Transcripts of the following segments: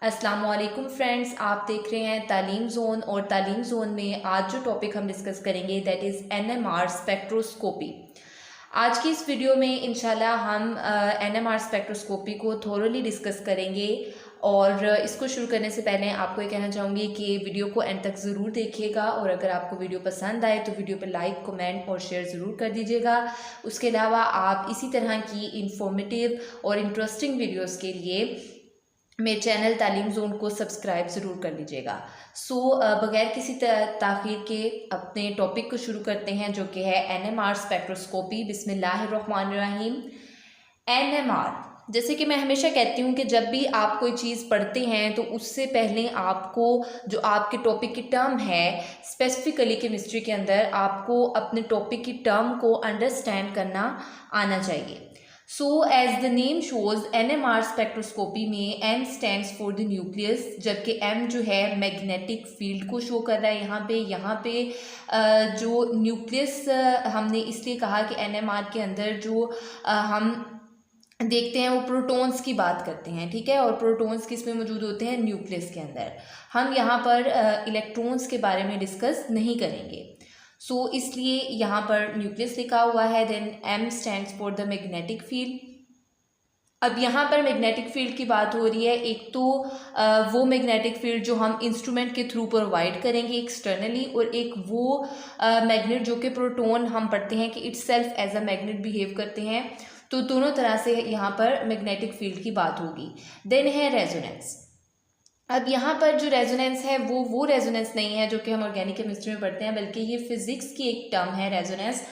अस्सलाम वालेकुम फ्रेंड्स, आप देख रहे हैं तालीम ज़ोन। और तालीम ज़ोन में आज जो टॉपिक हम डिस्कस करेंगे दैट इज़ एनएमआर स्पेक्ट्रोस्कोपी। आज की इस वीडियो में इंशाल्लाह हम एनएमआर स्पेक्ट्रोस्कोपी को थोरोली डिस्कस करेंगे। और इसको शुरू करने से पहले आपको ये कहना चाहूँगी कि वीडियो को एंड तक ज़रूर देखिएगा, और अगर आपको वीडियो पसंद आए तो वीडियो पर लाइक, कमेंट और शेयर ज़रूर कर दीजिएगा। उसके अलावा आप इसी तरह की इंफॉर्मेटिव और इंटरेस्टिंग वीडियोज़ के लिए मेरे चैनल तालीम ज़ोन को सब्सक्राइब ज़रूर कर लीजिएगा। बगैर किसी ताख़ीर के अपने टॉपिक को शुरू करते हैं, जो कि है एनएमआर स्पेक्ट्रोस्कोपी। बिस्मिल्लाहिर्रहमानिर्रहीम। एनएमआर, जैसे कि मैं हमेशा कहती हूँ कि जब भी आप कोई चीज़ पढ़ते हैं तो उससे पहले आपको जो आपके टॉपिक की टर्म है, स्पेसिफिकली केमिस्ट्री के अंदर आपको अपने टॉपिक की टर्म को अंडरस्टैंड करना आना चाहिए। So as the name shows, NMR spectroscopy में N stands for the nucleus, जबकि एम जो है मैग्नेटिक फील्ड को शो कर रहा है। यहाँ पे जो न्यूक्लियस हमने इसलिए कहा कि एनएमआर के अंदर जो हम देखते हैं वो प्रोटॉन्स की बात करते हैं, ठीक है। और प्रोटॉन्स किस में मौजूद होते हैं? न्यूक्लियस के अंदर। हम यहाँ पर इलेक्ट्रॉन्स के बारे में डिस्कस नहीं करेंगे। इसलिए यहाँ पर न्यूक्लियस लिखा हुआ है। Then M stands for the magnetic field. अब यहाँ पर मैग्नेटिक फील्ड की बात हो रही है। एक तो वो मैग्नेटिक फील्ड जो हम इंस्ट्रूमेंट के थ्रू प्रोवाइड करेंगे एक्सटर्नली, और एक वो मैग्नेट जो कि प्रोटॉन हम पढ़ते हैं कि its self as a magnet behave करते हैं। तो दोनों तरह से यहाँ पर मैग्नेटिक फील्ड की बात होगी। देन है रेजोनेंस। अब यहाँ पर जो रेजोनेंस है वो रेजोनेंस नहीं है जो कि हम ऑर्गेनिक केमिस्ट्री में पढ़ते हैं, बल्कि ये फिज़िक्स की एक टर्म है रेजोनेंस।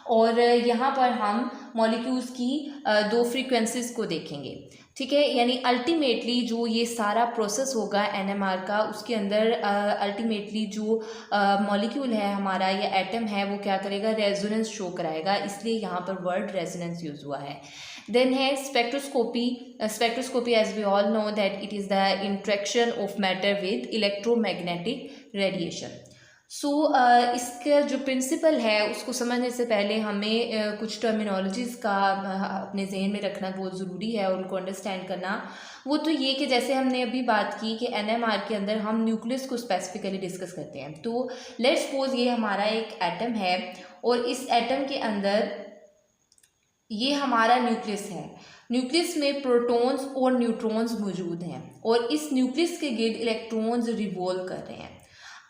और यहाँ पर हम मॉलिक्यूल्स की दो फ्रीक्वेंसीज को देखेंगे, ठीक है। यानी अल्टीमेटली जो ये सारा प्रोसेस होगा एनएमआर का, उसके अंदर अल्टीमेटली जो मॉलिक्यूल है हमारा या एटम है वो क्या करेगा? रेजोनेंस शो कराएगा, इसलिए यहाँ पर वर्ड रेजोनेंस यूज़ हुआ है। देन है spectroscopy. Spectroscopy as we all know that it is the interaction of matter with electromagnetic radiation. इसका जो प्रिंसिपल है उसको समझने से पहले हमें कुछ टर्मिनोलॉजीज़ का अपने जहन में रखना बहुत ज़रूरी है और उनको अंडरस्टैंड करना। वो तो ये कि जैसे हमने अभी बात की कि एनएमआर के अंदर हम न्यूक्लियस को स्पेसिफिकली डिस्कस करते हैं। तो लेट्स सपोज ये हमारा एक एटम है, और इस एटम के अंदर ये हमारा न्यूक्लियस है। न्यूक्लियस में प्रोटॉन्स और न्यूट्रॉन्स मौजूद हैं, और इस न्यूक्लियस के गिर्द इलेक्ट्रॉन्स रिवॉल्व कर रहे हैं।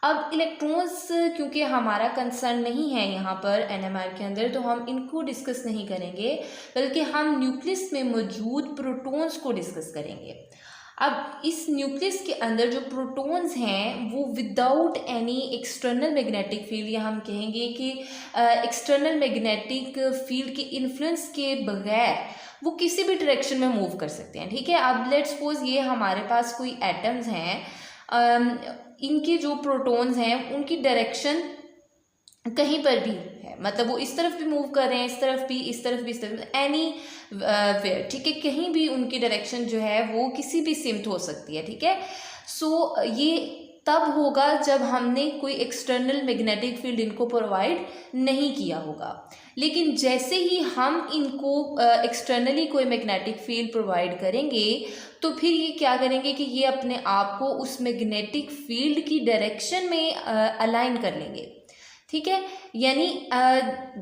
अब इलेक्ट्रॉन्स क्योंकि हमारा कंसर्न नहीं है यहाँ पर एनएमआर के अंदर, तो हम इनको डिस्कस नहीं करेंगे, बल्कि हम न्यूक्लियस में मौजूद प्रोटॉन्स को डिस्कस करेंगे। अब इस न्यूक्लियस के अंदर जो प्रोटॉन्स हैं वो without any external magnetic field, या हम कहेंगे कि एक्सटर्नल मैग्नेटिक फील्ड के इन्फ्लुएंस के बगैर वो किसी भी डायरेक्शन में मूव कर सकते हैं, ठीक है। अब लेट्स सपोज ये हमारे पास कोई एटम्स हैं, इनके जो प्रोटॉन्स हैं उनकी डायरेक्शन कहीं पर भी है, मतलब वो इस तरफ भी मूव कर रहे हैं, इस तरफ भी, इस तरफ भी, इस तरफ, एनी वेयर, ठीक है। कहीं भी उनकी डायरेक्शन जो है वो किसी भी सिमत हो सकती है, ठीक है। ये तब होगा जब हमने कोई एक्सटर्नल मैग्नेटिक फील्ड इनको प्रोवाइड नहीं किया होगा। लेकिन जैसे ही हम इनको एक्सटर्नली कोई मैग्नेटिक फील्ड प्रोवाइड करेंगे, तो फिर ये क्या करेंगे कि ये अपने आप को उस मैग्नेटिक फील्ड की डायरेक्शन में अलाइन कर लेंगे, ठीक है। यानी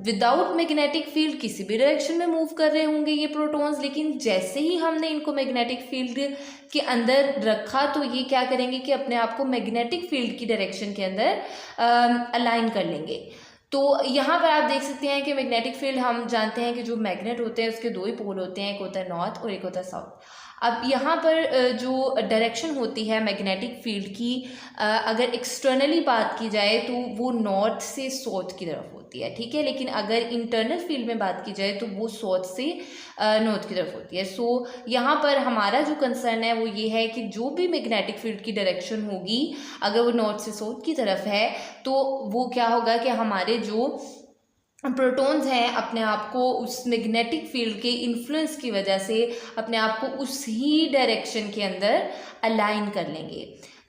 विदाउट मैग्नेटिक फील्ड किसी भी डायरेक्शन में मूव कर रहे होंगे ये प्रोटॉन्स, लेकिन जैसे ही हमने इनको मैग्नेटिक फील्ड के अंदर रखा तो ये क्या करेंगे कि अपने आप को मैग्नेटिक फील्ड की डायरेक्शन के अंदर अलाइन कर लेंगे। तो यहाँ पर आप देख सकते हैं कि मैग्नेटिक फील्ड, हम जानते हैं कि जो मैग्नेट होते हैं उसके दो ही पोल होते हैं, एक होता है नॉर्थ और एक होता है साउथ। अब यहाँ पर जो डायरेक्शन होती है मैग्नेटिक फील्ड की, अगर एक्सटर्नली बात की जाए तो वो नॉर्थ से साउथ की तरफ होती है, ठीक है। लेकिन अगर इंटरनल फील्ड में बात की जाए तो वो साउथ से नॉर्थ की तरफ होती है। यहाँ पर हमारा जो कंसर्न है वो ये है कि जो भी मैग्नेटिक फील्ड की डायरेक्शन होगी, अगर वो नॉर्थ से साउथ की तरफ है, तो वो क्या होगा कि हमारे जो प्रोटॉन्स हैं अपने आप को उस मैग्नेटिक फील्ड के इन्फ्लुएंस की वजह से अपने आप को उस ही डायरेक्शन के अंदर अलाइन कर लेंगे।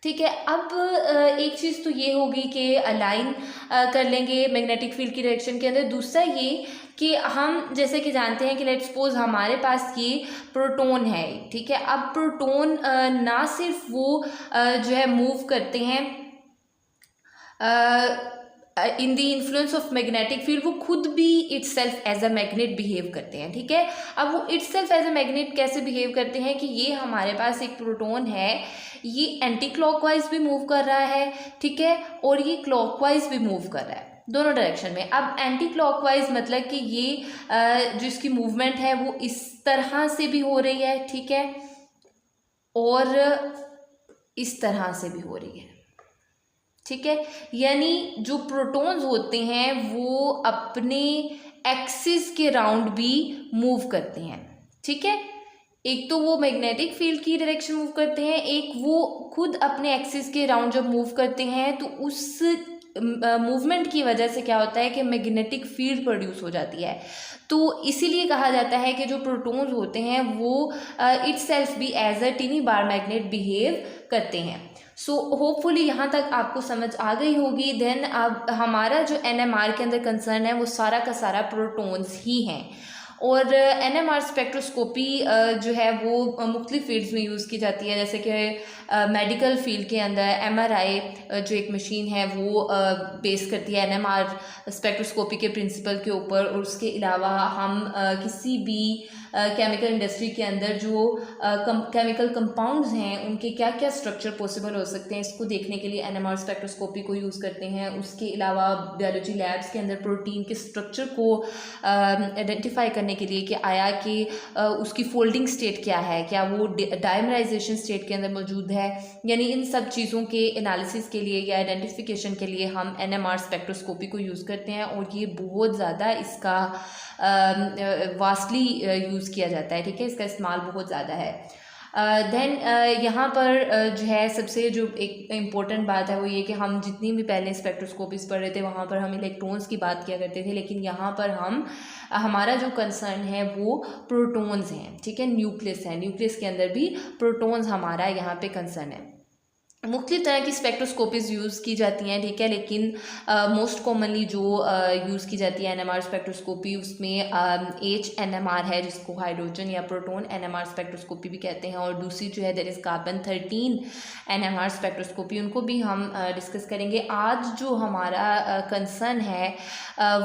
ठीक है। अब एक चीज़ तो ये होगी कि अलाइन कर लेंगे मैग्नेटिक फील्ड की डायरेक्शन के अंदर। दूसरा ये कि हम जैसे कि जानते हैं कि लेट्स सपोज हमारे पास ये प्रोटॉन है, ठीक है। अब प्रोटॉन ना सिर्फ वो जो है मूव करते हैं in the influence of magnetic field, वो खुद भी itself as a magnet behave करते हैं, ठीक है। अब वो इटसेल्फ एज अ मैग्नेट कैसे बिहेव करते हैं कि ये हमारे पास एक प्रोटॉन है, ये एंटी क्लॉकवाइज भी मूव कर रहा है, ठीक है, और ये क्लॉकवाइज भी मूव कर रहा है, दोनों डायरेक्शन में। अब एंटी क्लॉकवाइज मतलब कि ये जो इसकी मूवमेंट है वो इस तरह से भी हो रही है, ठीक है, और इस तरह से भी हो रही है, ठीक है। यानी जो प्रोटॉन्स होते हैं वो अपने एक्सिस के राउंड भी मूव करते हैं, ठीक है। एक तो वो मैग्नेटिक फील्ड की डायरेक्शन मूव करते हैं, एक वो खुद अपने एक्सिस के राउंड जब मूव करते हैं तो उस मूवमेंट की वजह से क्या होता है कि मैग्नेटिक फील्ड प्रोड्यूस हो जाती है। तो इसीलिए कहा जाता है कि जो प्रोटॉन्स होते हैं वो इटसेल्फ भी as a tiny bar magnet behave करते हैं। सो होपफुली यहाँ तक आपको समझ आ गई होगी। देन अब हमारा जो एनएमआर के अंदर कंसर्न है वो सारा का सारा प्रोटॉन्स ही हैं। और एनएमआर स्पेक्ट्रोस्कोपी जो है वो मुख्तलिफ फील्ड्स में यूज़ की जाती है, जैसे कि मेडिकल फील्ड के अंदर एमआरआई जो एक मशीन है वो बेस करती है एनएमआर स्पेक्ट्रोस्कोपी के प्रिंसिपल के ऊपर। और उसके अलावा हम किसी भी केमिकल इंडस्ट्री के अंदर जो केमिकल कंपाउंड्स हैं उनके क्या क्या स्ट्रक्चर पॉसिबल हो सकते हैं, इसको देखने के लिए एनएमआर स्पेक्ट्रोस्कोपी को यूज़ करते हैं। उसके अलावा बायोलॉजी लैब्स के अंदर प्रोटीन के स्ट्रक्चर को आइडेंटिफाई करने के लिए कि आया कि उसकी फोल्डिंग स्टेट क्या है, क्या वो डायमराइजेशन स्टेट के अंदर मौजूद है, यानी इन सब चीज़ों के एनालिसिस के लिए या आइडेंटिफिकेशन के लिए हम एनएमआर स्पेक्ट्रोस्कोपी को यूज़ करते हैं। और ये बहुत ज़्यादा इसका वास्टली यूज़ किया जाता है, ठीक है, इसका इस्तेमाल बहुत ज़्यादा है। देन यहाँ पर जो है सबसे जो एक इम्पोर्टेंट बात है वो ये कि हम जितनी भी पहले स्पेक्ट्रोस्कोपीज पढ़ रहे थे वहाँ पर हम इलेक्ट्रॉन्स की बात किया करते थे, लेकिन यहाँ पर हमारा जो कंसर्न है वो प्रोटॉन्स हैं, ठीक है, न्यूक्लियस है। न्यूक्लियस के अंदर भी प्रोटॉन्स हमारा यहाँ पे कंसर्न है। मुख्तलिफ तरह की स्पेक्ट्रोस्कोपीज़ यूज़ की जाती हैं, ठीक है, लेकिन मोस्ट कॉमनली जो यूज़ की जाती है एनएमआर स्पेक्ट्रोस्कोपी उसमें HNMR है, जिसको हाइड्रोजन या प्रोटॉन एनएमआर स्पेक्ट्रोस्कोपी भी कहते हैं। और दूसरी जो है that is carbon 13 NMR spectroscopy, उनको भी हम डिस्कस करेंगे। आज जो हमारा कंसर्न है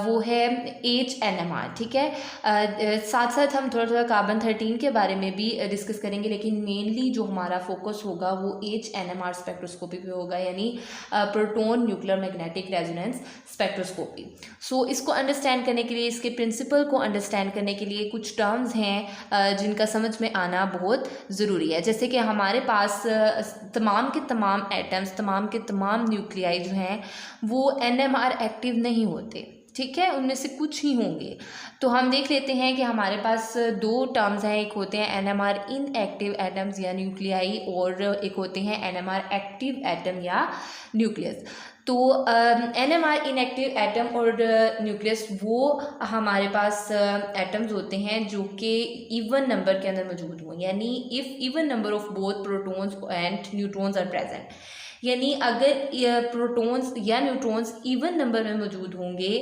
वो है HNMR, ठीक है। साथ साथ हम थोड़ा थोड़ा कार्बन 13 के बारे में भी डिस्कस करेंगे, लेकिन मेनली जो हमारा फोकस होगा वो HNMR स्पेक्ट्रोस्कोपी पे होगा, यानी proton nuclear magnetic resonance spectroscopy. So इसको अंडरस्टैंड करने के लिए, इसके प्रिंसिपल को अंडरस्टैंड करने के लिए कुछ टर्म्स हैं जिनका समझ में आना बहुत ज़रूरी है। जैसे कि हमारे पास तमाम के तमाम एटम्स, तमाम के तमाम न्यूक्लियाई जो हैं वो NMR एक्टिव नहीं होते, ठीक है, उनमें से कुछ ही होंगे। तो हम देख लेते हैं कि हमारे पास दो टर्म्स हैं, एक होते हैं NMR इनएक्टिव एटम्स या न्यूक्लियाई, और एक होते हैं NMR एक्टिव एटम या न्यूक्लियस। तो NMR इनएक्टिव एटम और न्यूक्लियस वो हमारे पास एटम्स होते हैं जो कि इवन नंबर के अंदर मौजूद हों, यानी if even number of both protons and neutrons are present, यानी अगर प्रोटॉन्स या न्यूट्रॉन्स इवन नंबर में मौजूद होंगे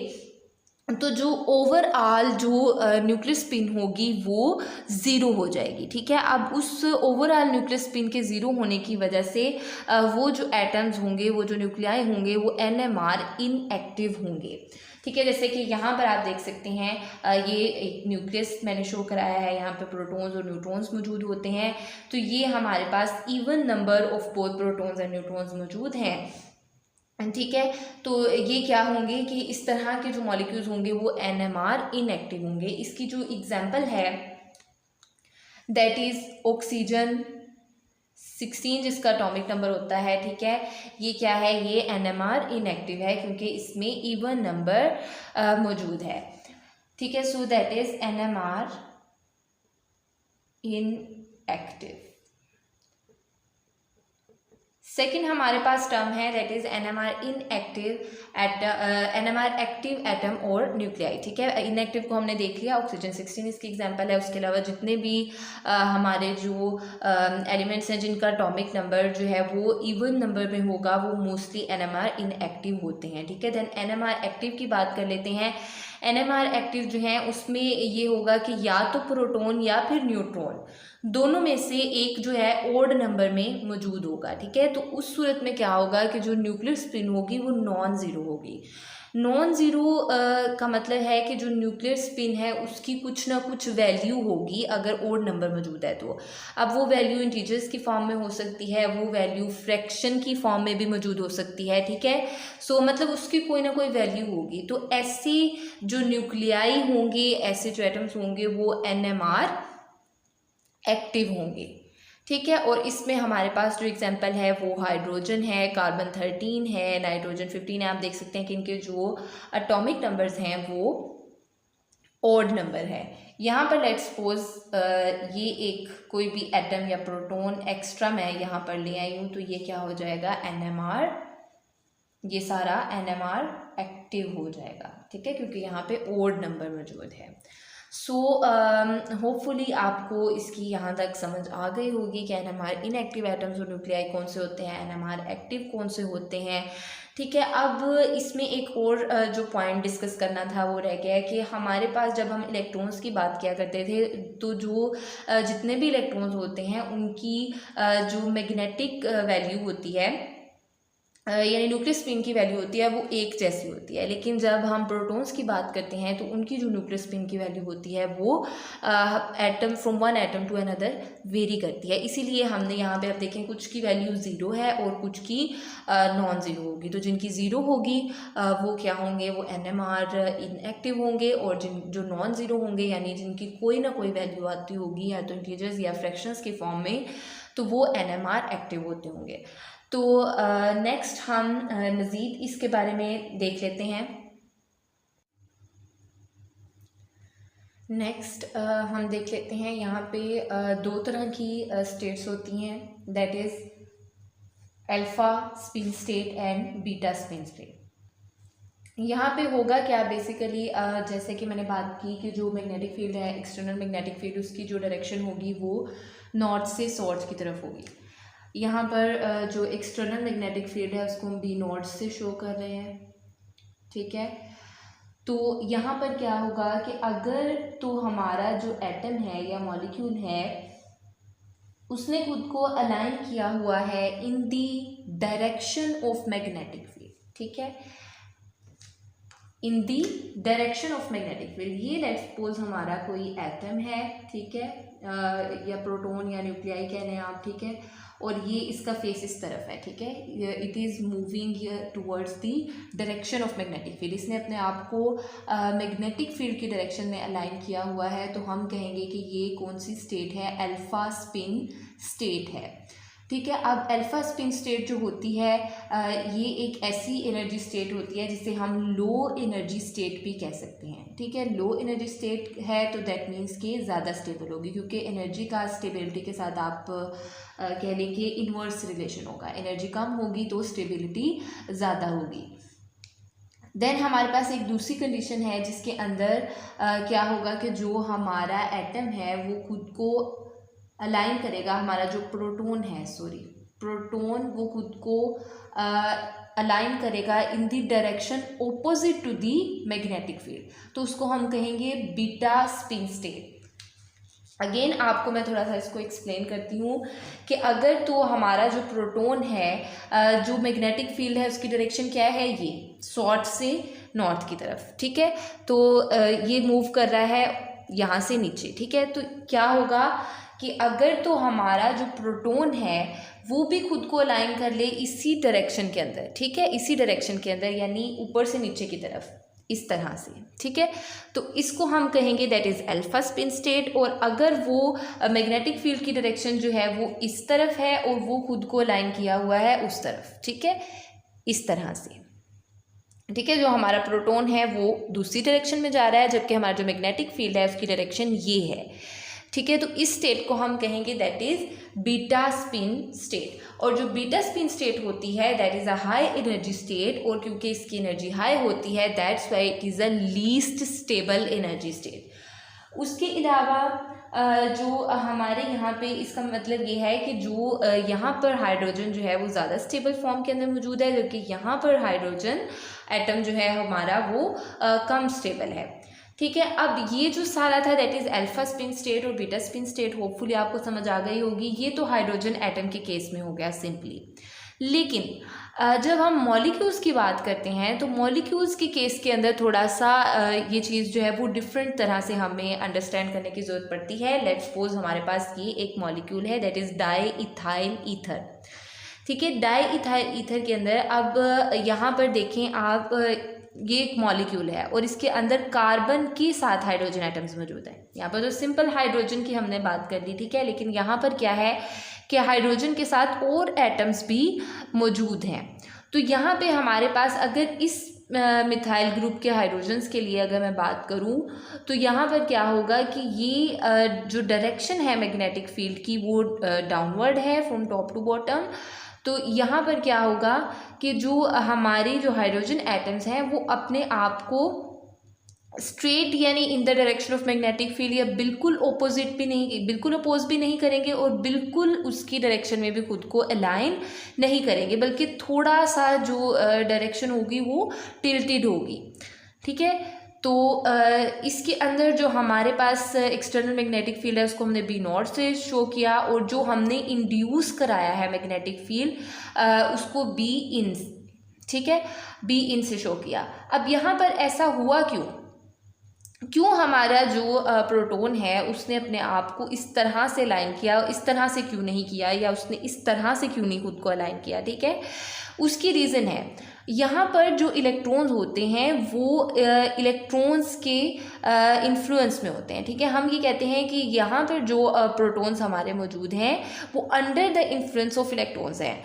तो जो ओवरऑल जो न्यूक्लियस स्पिन होगी वो ज़ीरो हो जाएगी, ठीक है। अब उस ओवरऑल न्यूक्लियस स्पिन के ज़ीरो होने की वजह से वो जो एटम्स होंगे, वो जो न्यूक्लियाई होंगे वो NMR इनएक्टिव होंगे, ठीक है। जैसे कि यहाँ पर आप देख सकते हैं ये एक न्यूक्लियस मैंने शो कराया है, यहाँ पे प्रोटॉन्स और न्यूट्रॉन्स मौजूद होते हैं। तो ये हमारे पास even number of both protons and neutrons मौजूद हैं, ठीक है। तो ये क्या होंगे कि इस तरह के जो मॉलिक्यूल्स होंगे वो NMR इनएक्टिव होंगे। इसकी जो एग्जांपल है दैट इज़ ऑक्सीजन 16 जिसका एटॉमिक नंबर होता है, ठीक है, ये क्या है, ये NMR इनएक्टिव है क्योंकि इसमें इवन नंबर मौजूद है, ठीक है। So that is NMR inactive. Second हमारे पास टर्म है that is NMR NMR active atom और न्यूक्लियाई। ठीक है, इनएक्टिव को हमने देख लिया, ऑक्सीजन 16 इसकी एग्जांपल है। उसके अलावा जितने भी हमारे जो एलिमेंट्स हैं जिनका एटॉमिक नंबर जो है वो इवन नंबर में होगा वो मोस्टली एनएमआर इनएक्टिव होते हैं। ठीक है, देन एनएमआर एक्टिव की बात कर लेते हैं। एनएमआर एक्टिव जो है उसमें ये होगा कि या तो प्रोटॉन या फिर न्यूट्रॉन, दोनों में से एक जो है ओड नंबर में मौजूद होगा। ठीक है, तो उस सूरत में क्या होगा कि जो न्यूक्लियर स्पिन होगी वो नॉन ज़ीरो होगी। नॉन ज़ीरो का मतलब है कि जो न्यूक्लियर स्पिन है उसकी कुछ ना कुछ वैल्यू होगी अगर ओड नंबर मौजूद है तो। अब वो वैल्यू इंटीजर्स की फॉर्म में हो सकती है, वो वैल्यू फ्रैक्शन की फॉर्म में भी मौजूद हो सकती है। ठीक है, सो मतलब उसकी कोई ना कोई वैल्यू होगी। तो ऐसे जो न्यूक्लियाई होंगे, ऐसे जो एटम्स होंगे वो एनएमआर एक्टिव होंगे। ठीक है, और इसमें हमारे पास जो एग्जांपल है वो हाइड्रोजन है, कार्बन 13 है, नाइट्रोजन 15 है। आप देख सकते हैं कि इनके जो एटॉमिक नंबर्स हैं वो ऑड नंबर है। यहाँ पर लेट्स सपोज ये एक कोई भी एटम या प्रोटॉन एक्स्ट्रा मैं यहाँ पर ले आई हूँ, तो ये क्या हो जाएगा एनएमआर, ये सारा एनएमआर एक्टिव हो जाएगा। ठीक है, क्योंकि यहाँ पे ऑड नंबर मौजूद है। सो होपफुली आपको इसकी यहाँ तक समझ आ गई होगी कि एनएमआर इनएक्टिव एटम्स और न्यूक्लियाई कौन से होते हैं, एनएमआर एक्टिव कौन से होते हैं। ठीक है, अब इसमें एक और जो पॉइंट डिस्कस करना था वो रह गया है कि हमारे पास जब हम इलेक्ट्रॉन्स की बात किया करते थे तो जो जितने भी इलेक्ट्रॉन्स होते हैं उनकी जो मैग्नेटिक वैल्यू होती है यानी न्यूक्लियर स्पिन की वैल्यू होती है वो एक जैसी होती है। लेकिन जब हम प्रोटॉन्स की बात करते हैं तो उनकी जो न्यूक्लियर स्पिन की वैल्यू होती है वो atom from one atom to another vary करती है। इसीलिए हमने यहाँ पे आप देखें कुछ की वैल्यू ज़ीरो है और कुछ की नॉन ज़ीरो होगी। तो जिनकी ज़ीरो होगी वो क्या होंगे, वो एनएमआर इनएक्टिव होंगे, और जो नॉन ज़ीरो होंगे यानी जिनकी कोई ना कोई वैल्यू आती होगी या तो इंटीजर्स या फ्रैक्शंस के फॉर्म में, तो वो एनएमआर एक्टिव होते होंगे। तो नेक्स्ट हम मज़ीद इसके बारे में देख लेते हैं। नेक्स्ट हम देख लेते हैं यहाँ पे दो तरह की स्टेट्स होती हैं, that is alpha spin state and beta spin state. यहाँ पे होगा क्या बेसिकली, जैसे कि मैंने बात की कि जो मैग्नेटिक फील्ड है, एक्सटर्नल मैग्नेटिक फील्ड, उसकी जो डायरेक्शन होगी वो नॉर्थ से साउथ की तरफ होगी। यहाँ पर जो एक्सटर्नल मैग्नेटिक फील्ड है उसको हम बी नॉट से शो कर रहे हैं। ठीक है, तो यहाँ पर क्या होगा कि अगर तो हमारा जो एटम है या मॉलिक्यूल है उसने खुद को अलाइन किया हुआ है in the direction of magnetic field. ठीक है, in the direction of magnetic field. ये लेट्स सपोज हमारा कोई एटम है, ठीक है, या प्रोटॉन या न्यूक्लियाई कह लें आप। ठीक है, और ये इसका फेस इस तरफ है। ठीक है, it is moving towards the direction of magnetic field. इसने अपने आप को मैग्नेटिक फील्ड की डायरेक्शन में अलाइन किया हुआ है, तो हम कहेंगे कि ये कौन सी स्टेट है, अल्फ़ा स्पिन स्टेट है। ठीक है, अब अल्फ़ा स्पिन स्टेट जो होती है ये एक ऐसी एनर्जी स्टेट होती है जिसे हम लो एनर्जी स्टेट भी कह सकते हैं। ठीक है, लो एनर्जी स्टेट है तो दैट मीन्स कि ज़्यादा स्टेबल होगी, क्योंकि एनर्जी का स्टेबिलिटी के साथ आप कह लें कि इन्वर्स रिलेशन होगा। एनर्जी कम होगी तो स्टेबिलिटी ज़्यादा होगी। देन हमारे पास एक दूसरी कंडीशन है जिसके अंदर क्या होगा कि जो हमारा एटम है वो खुद को अलाइन करेगा, हमारा जो प्रोटॉन वो खुद को अलाइन करेगा in the direction opposite to the magnetic field, तो उसको हम कहेंगे बीटा स्पिन स्टेट। अगेन आपको मैं थोड़ा सा इसको एक्सप्लेन करती हूँ कि अगर तो हमारा जो प्रोटॉन है जो मैग्नेटिक फील्ड है उसकी डायरेक्शन क्या है, ये साउथ से नॉर्थ की तरफ। ठीक है, तो ये मूव कर रहा है यहाँ से नीचे। ठीक है, तो क्या होगा कि अगर तो हमारा जो प्रोटॉन है वो भी खुद को अलाइन कर ले इसी डायरेक्शन के अंदर, ठीक है, इसी डायरेक्शन के अंदर यानी ऊपर से नीचे की तरफ इस तरह से। ठीक है, तो इसको हम कहेंगे that is alpha spin state. और अगर वो मैग्नेटिक फील्ड की डायरेक्शन जो है वो इस तरफ है और वो खुद को अलाइन किया हुआ है उस तरफ, ठीक है, इस तरह से। ठीक है, जो हमारा प्रोटॉन है वो दूसरी डायरेक्शन में जा रहा है जबकि हमारा जो मैग्नेटिक फील्ड है उसकी डायरेक्शन ये है। ठीक है। तो इस स्टेट को हम कहेंगे that is beta spin state. और जो बीटा स्पिन स्टेट होती है that is a high energy state, और क्योंकि इसकी एनर्जी हाई होती है that's why it is a least stable energy state. उसके अलावा जो हमारे यहाँ पे इसका मतलब ये है कि जो यहाँ पर हाइड्रोजन जो है वो ज़्यादा स्टेबल फॉर्म के अंदर मौजूद है, जबकि यहाँ पर हाइड्रोजन एटम जो है हमारा वो कम स्टेबल है। ठीक है। अब ये जो सारा था that is alpha spin state और बीटा स्पिन स्टेट, होपफुली आपको समझ आ गई होगी। ये तो हाइड्रोजन एटम के केस में हो गया सिंपली। लेकिन जब हम मॉलिक्यूल्स की बात करते हैं तो मॉलिक्यूल्स के केस के अंदर थोड़ा सा ये चीज़ जो है वो डिफरेंट तरह से हमें अंडरस्टैंड करने की ज़रूरत पड़ती है। लेट्स सपोज हमारे पास ये एक मॉलिक्यूल है that is di ethyl ether. ठीक है। डाई इथाइल ईथर के अंदर अब यहाँ पर देखें आप, ये एक मॉलिक्यूल है और इसके अंदर कार्बन के साथ हाइड्रोजन एटम्स मौजूद है। यहाँ पर तो सिंपल हाइड्रोजन की हमने बात कर ली, ठीक है। लेकिन यहाँ पर क्या है कि हाइड्रोजन के साथ और एटम्स भी मौजूद हैं। तो यहाँ पे हमारे पास अगर इस मिथाइल ग्रुप के हाइड्रोजन्स के लिए अगर मैं बात करूँ तो यहाँ पर क्या होगा कि ये जो डायरेक्शन है मैग्नेटिक फील्ड की वो डाउनवर्ड है फ्रॉम टॉप टू बॉटम। तो यहाँ पर क्या होगा कि जो हमारे जो हाइड्रोजन एटम्स हैं वो अपने आप को स्ट्रेट यानी in the direction of magnetic field या बिल्कुल ओपोजिट भी नहीं, बिल्कुल अपोज भी नहीं करेंगे और बिल्कुल उसकी डायरेक्शन में भी खुद को अलाइन नहीं करेंगे, बल्कि थोड़ा सा जो डायरेक्शन होगी वो टिल्टेड होगी। ठीक है। तो इसके अंदर जो हमारे पास एक्सटर्नल मैग्नेटिक फील्ड है उसको हमने बी नॉट से शो किया, और जो हमने इंड्यूस कराया है मैग्नेटिक फील्ड उसको बी इन, ठीक है, बी इन से शो किया। अब यहाँ पर ऐसा हुआ क्यों हमारा जो प्रोटॉन है उसने अपने आप को इस तरह से अलाइन किया, इस तरह से क्यों नहीं किया, या उसने इस तरह से क्यों नहीं खुद को अलाइन किया। ठीक है। उसकी रीज़न है यहाँ पर जो इलेक्ट्रॉन्स होते हैं वो इलेक्ट्रॉन्स के इन्फ्लुएंस में होते हैं। ठीक है। हम ये कहते हैं कि यहाँ पर जो प्रोटॉन्स हमारे मौजूद हैं वो under the influence of electrons हैं।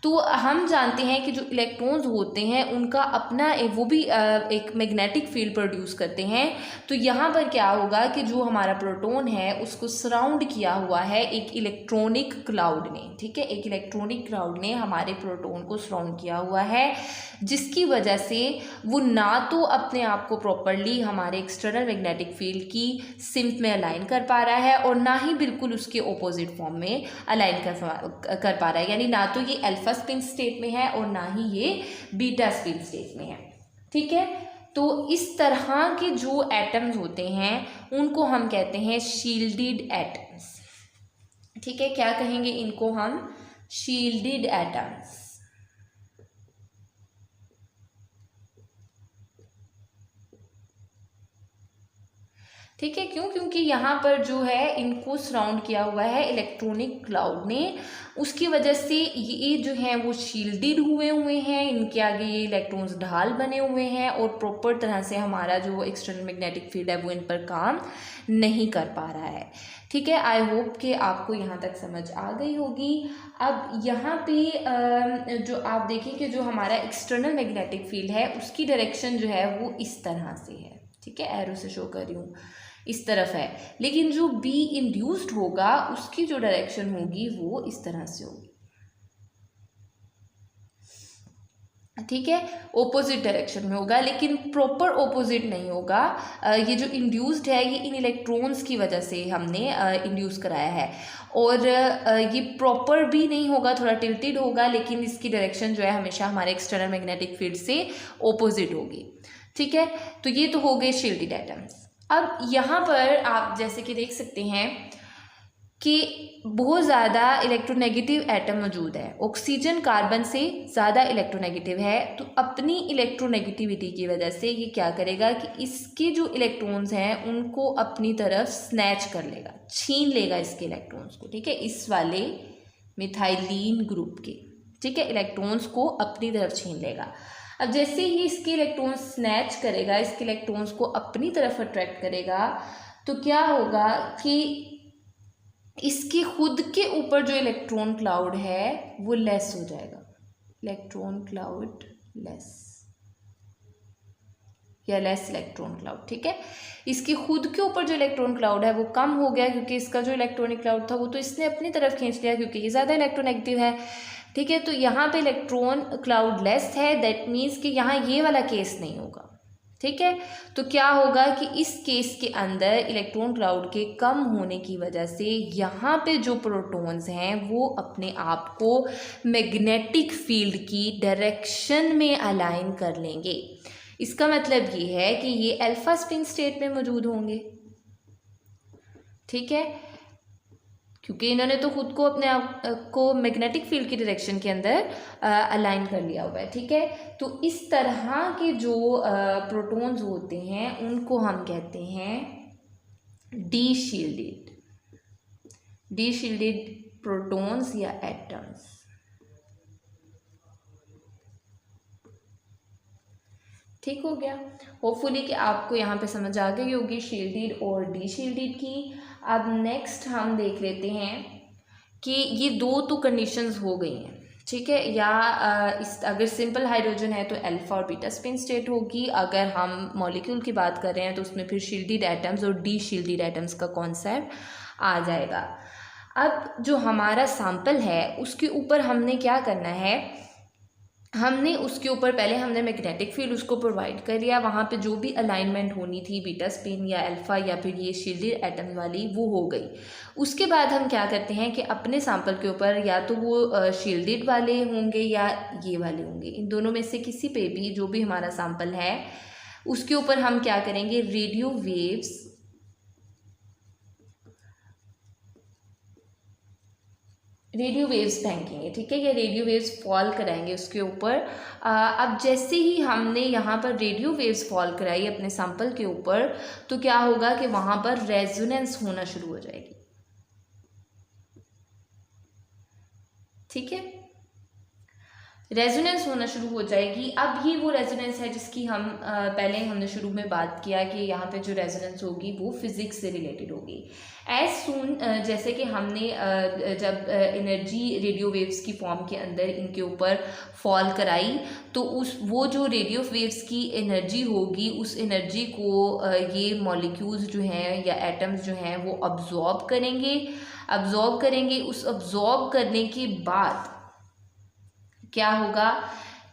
तो हम जानते हैं कि जो इलेक्ट्रॉन्स होते हैं उनका अपना वो भी एक मैग्नेटिक फील्ड प्रोड्यूस करते हैं। तो यहाँ पर क्या होगा कि जो हमारा प्रोटॉन है उसको सराउंड किया हुआ है एक इलेक्ट्रॉनिक क्लाउड ने। ठीक है। एक इलेक्ट्रॉनिक क्लाउड ने हमारे प्रोटॉन को सराउंड किया हुआ है, जिसकी वजह से वो ना तो अपने आप को प्रॉपरली हमारे एक्सटर्नल मैग्नेटिक फील्ड की सिंक में अलाइन कर पा रहा है और ना ही बिल्कुल उसके ऑपोजिट फॉर्म में अलाइन कर पा रहा है। यानी ना तो ये अल्फा स्पिन स्टेट में है और ना ही ये बीटा स्पिन स्टेट में है। ठीक है। तो इस तरह के जो एटम्स होते हैं उनको हम कहते हैं शील्डेड एटम्स। ठीक है। क्या कहेंगे इनको हम? Shielded atoms. ठीक है। क्यों? क्योंकि यहाँ पर जो है इनको सराउंड किया हुआ है इलेक्ट्रॉनिक क्लाउड ने, उसकी वजह से ये जो हैं वो शील्डेड हुए हैं, इनके आगे ये इलेक्ट्रॉन्स ढाल बने हुए हैं और प्रॉपर तरह से हमारा जो एक्सटर्नल मैग्नेटिक फील्ड है वो इन पर काम नहीं कर पा रहा है। ठीक है। आई होप कि आपको यहाँ तक समझ आ गई होगी। अब यहाँ पे जो आप देखें कि जो हमारा एक्सटर्नल मैग्नेटिक फील्ड है उसकी डायरेक्शन जो है वो इस तरह से है। ठीक है। एरो से शो कर रही हूँ, इस तरफ है। लेकिन जो बी इंड्यूस्ड होगा उसकी जो डायरेक्शन होगी वो इस तरह से होगी। ठीक है। ओपोजिट डायरेक्शन में होगा, लेकिन प्रॉपर ओपोजिट नहीं होगा। ये जो इंड्यूस्ड है ये इन इलेक्ट्रॉन्स की वजह से हमने इंड्यूस कराया है, और ये प्रॉपर भी नहीं होगा, थोड़ा टिल्टेड होगा, लेकिन इसकी डायरेक्शन जो है हमेशा हमारे एक्सटर्नल मैग्नेटिक फील्ड से ओपोजिट होगी। ठीक है। तो ये तो हो गए शील्डेड एटम्स। अब यहाँ पर आप जैसे कि देख सकते हैं कि बहुत ज़्यादा इलेक्ट्रोनेगेटिव एटम मौजूद है। ऑक्सीजन कार्बन से ज़्यादा इलेक्ट्रोनेगेटिव है, तो अपनी इलेक्ट्रोनेगेटिविटी की वजह से ये क्या करेगा कि इसके जो इलेक्ट्रॉन्स हैं उनको अपनी तरफ स्नैच कर लेगा, छीन लेगा इसके इलेक्ट्रॉन्स को। ठीक है। इस वाले मिथाइलिन ग्रुप के, ठीक है, इलेक्ट्रॉन्स को अपनी तरफ छीन लेगा। अब जैसे ही इसके इलेक्ट्रॉन्स स्नैच करेगा, इसके इलेक्ट्रॉन्स को अपनी तरफ अट्रैक्ट करेगा, तो क्या होगा कि इसके खुद के ऊपर जो इलेक्ट्रॉन क्लाउड है वो लेस हो जाएगा। Electron cloud less. या लेस इलेक्ट्रॉन क्लाउड, ठीक है। इसकी खुद के ऊपर जो इलेक्ट्रॉन क्लाउड है वो कम हो गया, क्योंकि इसका जो इलेक्ट्रॉनिक क्लाउड था वो तो इसने अपनी तरफ खींच लिया, क्योंकि ये ज़्यादा इलेक्ट्रोनेगेटिव है, ठीक है। तो यहाँ पे इलेक्ट्रॉन क्लाउड लेस है, दैट मीन्स कि यहाँ ये वाला केस नहीं होगा, ठीक है। तो क्या होगा कि इस केस के अंदर इलेक्ट्रॉन क्लाउड के कम होने की वजह से यहाँ पे जो प्रोटॉन्स हैं वो अपने आप को मैग्नेटिक फील्ड की डायरेक्शन में अलाइन कर लेंगे। इसका मतलब ये है कि ये अल्फा स्पिन स्टेट में मौजूद होंगे, ठीक है, क्योंकि इन्होंने तो खुद को अपने आप को मैग्नेटिक फील्ड की डायरेक्शन के अंदर अलाइन कर लिया हुआ है, ठीक है। तो इस तरह के जो प्रोटॉन्स होते हैं उनको हम कहते हैं डी शील्डेड प्रोटॉन्स या एटम्स, ठीक हो गया। होपफुली कि आपको यहाँ पे समझ आ गई होगी शील्डेड और डी शील्डेड की। अब नेक्स्ट हम देख लेते हैं कि ये दो तो कंडीशंस हो गई हैं, ठीक है। या अगर सिंपल हाइड्रोजन है तो अल्फा और बीटा स्पिन स्टेट होगी, अगर हम मॉलिक्यूल की बात कर रहे हैं तो उसमें फिर शील्डेड एटम्स और डी शील्डेड एटम्स का कॉन्सेप्ट आ जाएगा। अब जो हमारा सैंपल है उसके ऊपर हमने क्या करना है, हमने उसके ऊपर पहले हमने मैग्नेटिक फील्ड उसको प्रोवाइड कर लिया, वहाँ पे जो भी अलाइनमेंट होनी थी बीटा स्पिन या अल्फा या फिर ये शील्डेड एटम वाली वो हो गई। उसके बाद हम क्या करते हैं कि अपने सैंपल के ऊपर या तो वो शील्डेड वाले होंगे या ये वाले होंगे, इन दोनों में से किसी पे भी जो भी हमारा सैंपल है उसके ऊपर हम क्या करेंगे, रेडियो वेव्स फेंकेंगे, ठीक है, या रेडियो वेव्स फॉल कराएंगे उसके ऊपर। अब जैसे ही हमने यहाँ पर रेडियो वेव्स फॉल कराई अपने सैंपल के ऊपर तो क्या होगा कि वहाँ पर रेजोनेंस होना शुरू हो जाएगी, ठीक है, रेजोनेंस होना शुरू हो जाएगी। अब ये वो रेजोनेंस है जिसकी हम पहले हमने शुरू में बात किया कि यहाँ पे जो रेजोनेंस होगी वो फिज़िक्स से रिलेटेड होगी। एज सून जैसे कि हमने जब एनर्जी रेडियो वेव्स की फॉर्म के अंदर इनके ऊपर फॉल कराई तो वो जो रेडियो वेव्स की एनर्जी होगी उस एनर्जी को ये मॉलिक्यूल्स जो हैं या एटम्स जो हैं वो अब्जॉर्ब करेंगे। उस अब्जॉर्ब करने के बाद क्या होगा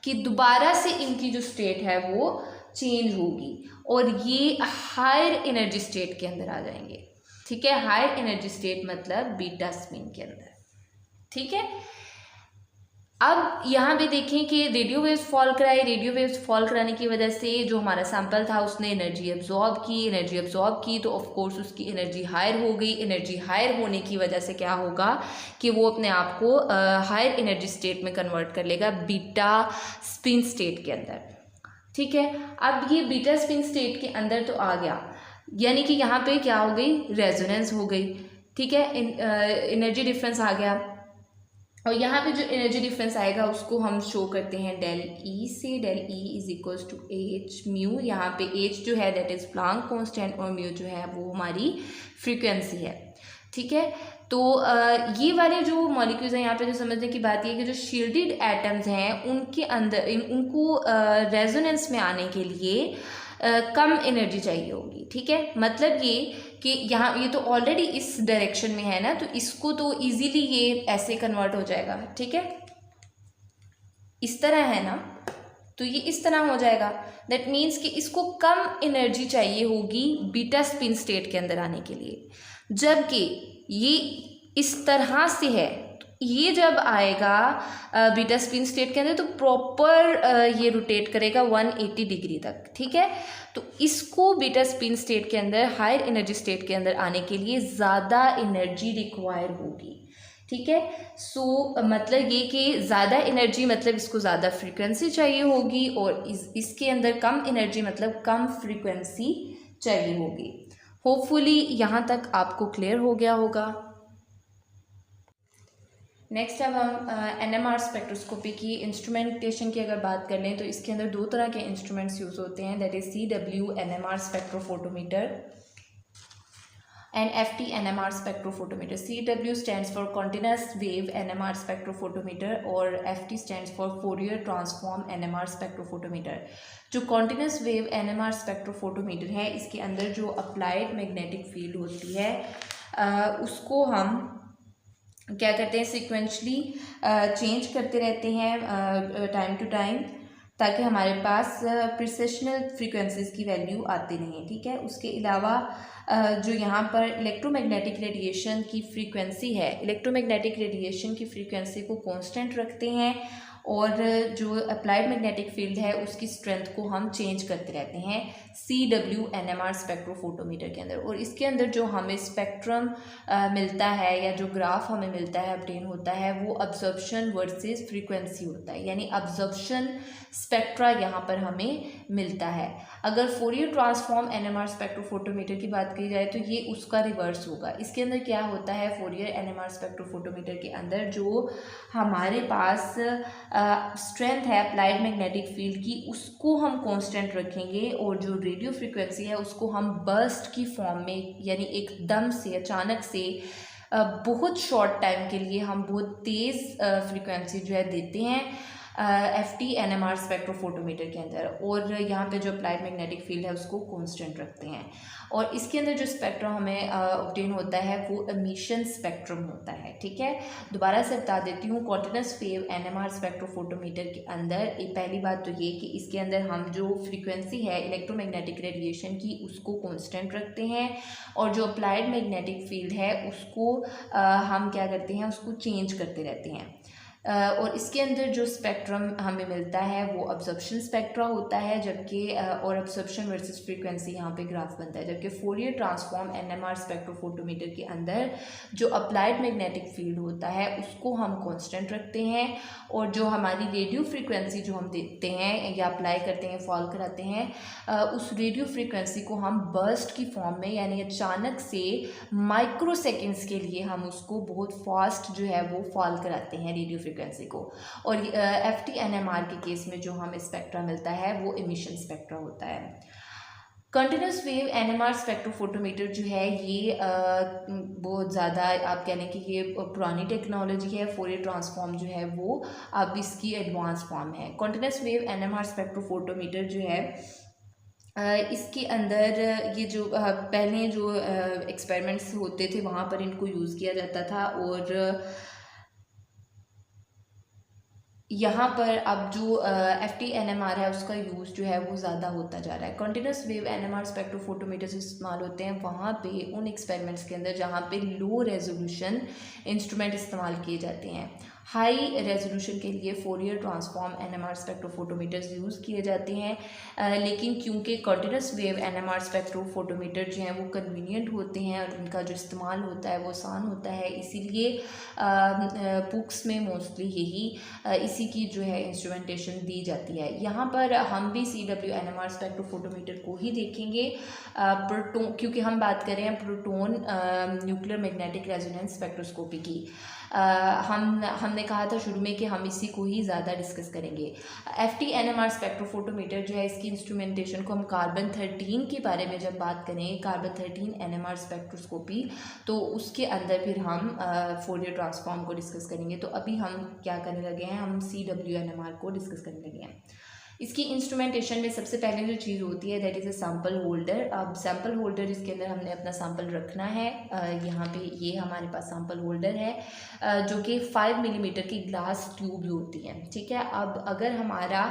कि दोबारा से इनकी जो स्टेट है वो चेंज होगी और ये हायर एनर्जी स्टेट के अंदर आ जाएंगे, ठीक है। हायर एनर्जी स्टेट मतलब बीटा स्पिन के अंदर, ठीक है। अब यहाँ पे देखें कि रेडियो वेव्स फॉल कराने की वजह से जो हमारा सैंपल था उसने एनर्जी एब्जॉर्ब की तो ऑफ कोर्स उसकी एनर्जी हायर हो गई। एनर्जी हायर होने की वजह से क्या होगा कि वो अपने आप को हायर एनर्जी स्टेट में कन्वर्ट कर लेगा बीटा स्पिन स्टेट के अंदर, ठीक है। अब ये बीटा स्पिन स्टेट के अंदर तो आ गया, यानी कि यहाँ पे क्या हो गई, रेजोनेंस हो गई, ठीक है, एनर्जी डिफरेंस आ गया। और यहाँ पे जो एनर्जी डिफरेंस आएगा उसको हम शो करते हैं डेल ई से। Del E is equals to H mu, यहाँ पे एच जो है दैट इज़ प्लांक कांस्टेंट और म्यू जो है वो हमारी फ्रीक्वेंसी है, ठीक है। तो ये वाले जो मॉलिक्यूल्स हैं यहाँ पे जो समझने की बात ये है कि जो शील्डेड एटम्स हैं उनके अंदर उनको रेजोनेंस में आने के लिए कम एनर्जी चाहिए होगी, ठीक है। मतलब ये कि यहाँ ये तो ऑलरेडी इस डायरेक्शन में है ना, तो इसको तो इजीली ये ऐसे कन्वर्ट हो जाएगा, ठीक है, इस तरह है ना, तो ये इस तरह हो जाएगा। दैट मीन्स कि इसको कम एनर्जी चाहिए होगी बीटा स्पिन स्टेट के अंदर आने के लिए, जबकि ये इस तरह से है। ये जब आएगा बीटा स्पिन स्टेट के अंदर तो प्रॉपर ये रोटेट करेगा 180 डिग्री तक, ठीक है। तो इसको बीटा स्पिन स्टेट के अंदर हायर एनर्जी स्टेट के अंदर आने के लिए ज़्यादा एनर्जी रिक्वायर होगी, ठीक है। सो मतलब ये कि ज़्यादा एनर्जी मतलब इसको ज़्यादा फ्रीक्वेंसी चाहिए होगी और इसके अंदर कम एनर्जी मतलब कम फ्रीक्वेंसी चाहिए होगी। होपफुली यहाँ तक आपको क्लियर हो गया होगा। नेक्स्ट अब हम NMR स्पेक्ट्रोस्कोपी की इंस्ट्रूमेंटेशन की अगर बात कर लें तो इसके अंदर दो तरह के इंस्ट्रूमेंट्स यूज़ होते हैं, that is CW NMR spectrophotometer and FT NMR spectrophotometer. CW stands for continuous wave NMR spectrophotometer और FT stands for Fourier transform NMR spectrophotometer. जो continuous wave NMR spectrophotometer है इसके अंदर जो applied magnetic field होती है उसको हम क्या करते हैं सिक्वेंशली चेंज करते रहते हैं टाइम टू टाइम, ताकि हमारे पास प्रिसेशनल फ्रीक्वेंसीज की वैल्यू आती नहीं है। ठीक है, उसके अलावा जो यहाँ पर इलेक्ट्रोमैग्नेटिक रेडिएशन की फ्रीक्वेंसी है, इलेक्ट्रोमैग्नेटिक रेडिएशन की फ्रीक्वेंसी को कांस्टेंट रखते हैं और जो अप्लाइड मैग्नेटिक फील्ड है उसकी स्ट्रेंथ को हम चेंज करते रहते हैं CW NMR स्पेक्ट्रोफोटोमीटर के अंदर। और इसके अंदर जो हमें स्पेक्ट्रम मिलता है या जो ग्राफ हमें मिलता है ऑब्टेन होता है वो अब्जॉर्प्शन वर्सेस फ्रीक्वेंसी होता है, यानी अब्जॉर्प्शन स्पेक्ट्रा यहाँ पर हमें मिलता है। अगर फोरियर ट्रांसफॉर्म NMR स्पेक्ट्रोफोटोमीटर की बात की जाए तो ये उसका रिवर्स होगा। इसके अंदर क्या होता है, फोरियर NMR स्पेक्ट्रोफोटोमीटर के अंदर जो हमारे पास स्ट्रेंथ है अप्लाइड मैग्नेटिक फील्ड की उसको हम कांस्टेंट रखेंगे और जो रेडियो फ्रीक्वेंसी है उसको हम बर्स्ट की फॉर्म में, यानी एकदम से अचानक से बहुत शॉर्ट टाइम के लिए हम बहुत तेज़ फ्रीक्वेंसी जो है देते हैं FT NMR स्पेक्ट्रोफोटोमीटर के अंदर, और यहाँ पे जो अप्लाइड मैग्नेटिक फील्ड है उसको कांस्टेंट रखते हैं। और इसके अंदर जो स्पेक्ट्रम हमें ऑब्टेन होता है वो एमिशन स्पेक्ट्रम होता है। ठीक है, दोबारा से बता देती हूँ, कॉन्टिन्यूस वेव NMR स्पेक्ट्रोफोटोमीटर के अंदर पहली बात तो ये कि इसके अंदर हम जो फ्रीक्वेंसी है इलेक्ट्रोमैग्नेटिक रेडिएशन की उसको कांस्टेंट रखते हैं और जो अप्लाइड मैग्नेटिक फील्ड है उसको हम क्या करते हैं, उसको चेंज करते रहते हैं। और इसके अंदर जो स्पेक्ट्रम हमें मिलता है वो अब्जॉर्प्शन स्पेक्ट्रा होता है, जबकि और अब्जॉर्प्शन वर्सेस फ्रीक्वेंसी यहाँ पे ग्राफ बनता है। जबकि फोरियर ट्रांसफॉर्म NMR स्पेक्ट्रोफोटोमीटर के अंदर जो अप्लाइड मैग्नेटिक फील्ड होता है उसको हम कांस्टेंट रखते हैं और जो हमारी रेडियो फ्रीक्वेंसी जो हम देखते हैं या अप्लाई करते हैं, फॉल कराते हैं, उस रेडियो फ्रीक्वेंसी को हम बर्स्ट की फॉर्म में, यानी अचानक से माइक्रो सेकेंड्स के लिए हम उसको बहुत फास्ट जो है वो फॉल कराते हैं रेडियो फ्रीक्वेंसी को। और FT NMR के केस में जो हमें स्पेक्ट्रा मिलता है वो एमिशन स्पेक्ट्रा होता है। कंटिन्यूस वेव NMR स्पेक्ट्रोफोटोमीटर जो है ये बहुत ज़्यादा आप कह लें कि ये पुरानी टेक्नोलॉजी है। फोरियर ट्रांसफॉर्म जो है वो अब इसकी एडवांस फॉर्म है। कंटिन्यूस वेव NMR स्पेक्ट्रोफोटोमीटर जो है इसके अंदर ये जो पहले जो एक्सपेरिमेंट्स होते थे वहाँ पर इनको यूज़ किया जाता था और यहाँ पर अब जो FT NMR है उसका यूज़ जो है वो ज़्यादा होता जा रहा है। कंटिन्यूस वेव NMR स्पेक्ट्रोफोटोमीटर्स इस्तेमाल होते हैं वहाँ पे उन एक्सपेरिमेंट्स के अंदर जहाँ पे लो रेजोल्यूशन इंस्ट्रूमेंट इस्तेमाल किए जाते हैं। हाई रेजोल्यूशन के लिए फोरियर ट्रांसफॉर्म NMR स्पेक्ट्रोफोटोमीटर्स यूज़ किए जाते हैं, लेकिन क्योंकि कंटिन्यूस वेव NMR स्पेक्ट्रोफोटोमीटर जो हैं वो कन्वीनियंट होते हैं और उनका जो इस्तेमाल होता है वो आसान होता है, इसीलिए बुक्स में मोस्टली यही इसी की जो है इंस्ट्रूमेंटेशन दी जाती है। यहाँ पर हम भी CW NMR स्पेक्ट्रोफोटोमीटर को ही देखेंगे, प्रोटोन, क्योंकि हम बात कर रहे हैं proton nuclear magnetic resonance spectroscopy की। हमने कहा था शुरू में कि हम इसी को ही ज़्यादा डिस्कस करेंगे। FT NMR स्पेक्ट्रोफोटोमीटर जो है इसकी इंस्ट्रूमेंटेशन को हम कार्बन 13 के बारे में जब बात करें, कार्बन 13 NMR स्पेक्ट्रोस्कोपी, तो उसके अंदर फिर हम फोरियर ट्रांसफॉर्म को डिस्कस करेंगे। तो अभी हम क्या करने लगे हैं, हम CW NMR को डिस्कस करने लगे हैं। इसकी इंस्ट्रूमेंटेशन में सबसे पहले जो चीज़ होती है that is a sample holder. अब सैम्पल होल्डर इसके अंदर हमने अपना सैम्पल रखना है। यहाँ पे ये हमारे पास सैम्पल होल्डर है जो कि 5 मिलीमीटर की ग्लास ट्यूब होती है। ठीक है, अब अगर हमारा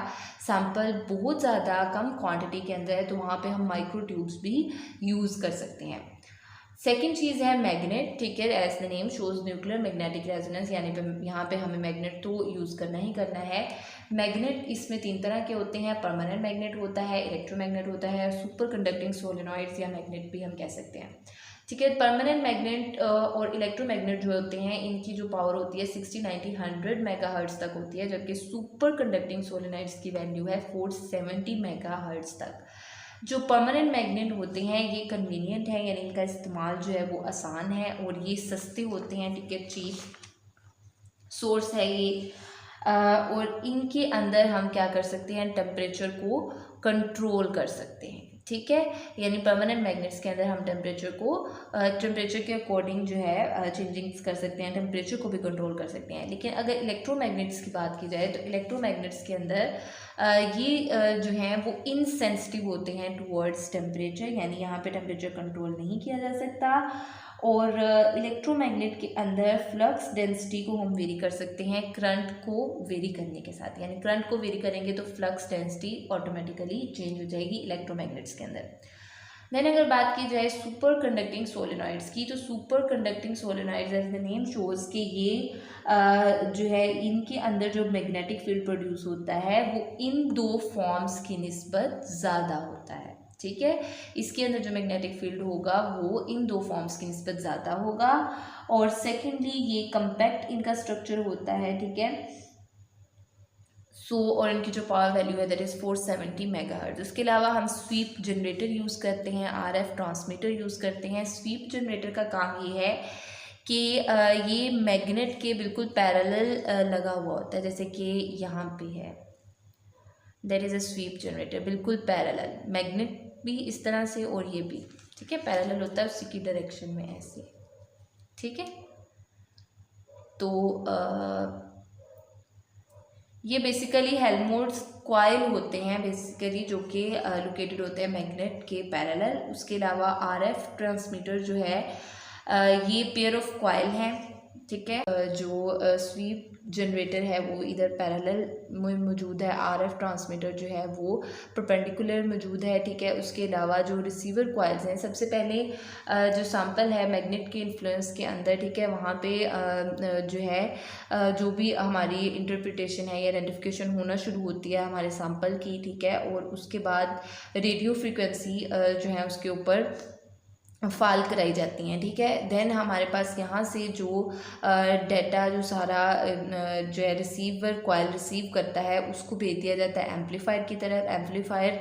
सैम्पल बहुत ज़्यादा कम क्वांटिटी के अंदर है तो वहाँ पे हम माइक्रो ट्यूब्स भी यूज़ कर सकते हैं। सेकेंड चीज़ है मैग्नेट। ठीक है, as the name shows nuclear magnetic resonance, यानी यहाँ पे हमें मैग्नेट तो यूज़ करना ही करना है। मैग्नेट इसमें 3 तरह के होते हैं, परमानेंट मैग्नेट होता है, इलेक्ट्रोमैग्नेट होता है, सुपर कंडक्टिंग सोलेनॉइड्स या मैग्नेट भी हम कह सकते हैं। ठीक है, परमानेंट मैग्नेट और इलेक्ट्रोमैग्नेट जो होते हैं इनकी जो पावर होती है 60, 90, 100 मेगाहर्ट्ज़ तक होती है, जबकि सुपर कंडक्टिंग सोलेनॉइड्स की वैल्यू है 470 मेगाहर्ट्ज़ तक। जो परमानेंट मैग्नेट होते हैं ये कन्वीनियंट है, यानी इनका इस्तेमाल जो है वो आसान है और ये सस्ते होते हैं। ठीक है, चीप सोर्स है ये, और इनके अंदर हम क्या कर सकते हैं, टेम्परेचर को कंट्रोल कर सकते हैं। ठीक है, यानी परमानेंट मैग्नेट्स के अंदर हम टेम्परेचर के अकॉर्डिंग जो है चेंजिंग्स कर सकते हैं, टेम्परेचर को भी कंट्रोल कर सकते हैं। लेकिन अगर इलेक्ट्रोमैग्नेट्स की बात की जाए तो इलेक्ट्रोमैग्नेट्स के अंदर ये जो हैं वो इनसेंसिटिव होते हैं टुवर्ड्स टेम्परेचर, यानी यहाँ पे टेम्परेचर कंट्रोल नहीं किया जा सकता। और इलेक्ट्रोमैग्नेट के अंदर फ्लक्स डेंसिटी को हम वेरी कर सकते हैं करंट को वेरी करने के साथ, यानी करंट को वेरी करेंगे तो फ्लक्स डेंसिटी ऑटोमेटिकली चेंज हो जाएगी इलेक्ट्रोमैग्नेट्स के अंदर। देन अगर बात की जाए सुपर कंडक्टिंग सोलेनॉइड्स की, तो super conducting solenoids as the name shows कि ये जो है इनके अंदर जो मैग्नेटिक फील्ड प्रोड्यूस होता है वो इन दो फॉर्म्स की निस्बत ज़्यादा होता है। ठीक है, इसके अंदर जो मैग्नेटिक फील्ड होगा वो इन दो फॉर्म्स की निस्बत ज़्यादा होगा। और सेकेंडली ये कम्पैक्ट इनका स्ट्रक्चर होता है। ठीक है, और इनकी जो पावर वैल्यू है दैट इज़ 470 मेगाहर्ट्ज़। उसके अलावा हम स्वीप जनरेटर यूज़ करते हैं, RF ट्रांसमीटर यूज़ करते हैं। स्वीप जनरेटर का काम ये है कि ये मैग्नेट के बिल्कुल पैरेलल लगा हुआ होता है, जैसे कि यहाँ पे है, that is a sweep generator, बिल्कुल पैरेलल, मैग्नेट भी इस तरह से और ये भी, ठीक है, पैरेलल होता है उसी की डायरेक्शन में ऐसे। ठीक है, तो ये बेसिकली हेल्महोल्ट्ज़ कॉइल होते हैं बेसिकली, जो कि लोकेटेड होते हैं मैग्नेट के पैरेलल। उसके अलावा RF ट्रांसमीटर जो है ये पेयर ऑफ कॉइल हैं। ठीक है, जो स्वीप जनरेटर है वो इधर पैरेलल में मौजूद है, RF ट्रांसमीटर जो है वो परपेंडिकुलर मौजूद है। ठीक है, उसके अलावा जो रिसीवर कॉइल्स हैं, सबसे पहले जो सैंपल है मैग्नेट के इन्फ्लुएंस के अंदर, ठीक है, वहाँ पे जो है जो भी हमारी इंटरप्रिटेशन है या आइडेंटिफिकेशन होना शुरू होती है हमारे सैंपल की। ठीक है, और उसके बाद रेडियो फ्रीक्वेंसी जो है उसके ऊपर फाल कराई जाती हैं। ठीक है, देन हमारे पास यहाँ से जो डाटा जो सारा जो है रिसीवर कॉइल रिसीव करता है उसको भेज दिया जाता है एम्पलीफायर की तरफ। एम्पलीफायर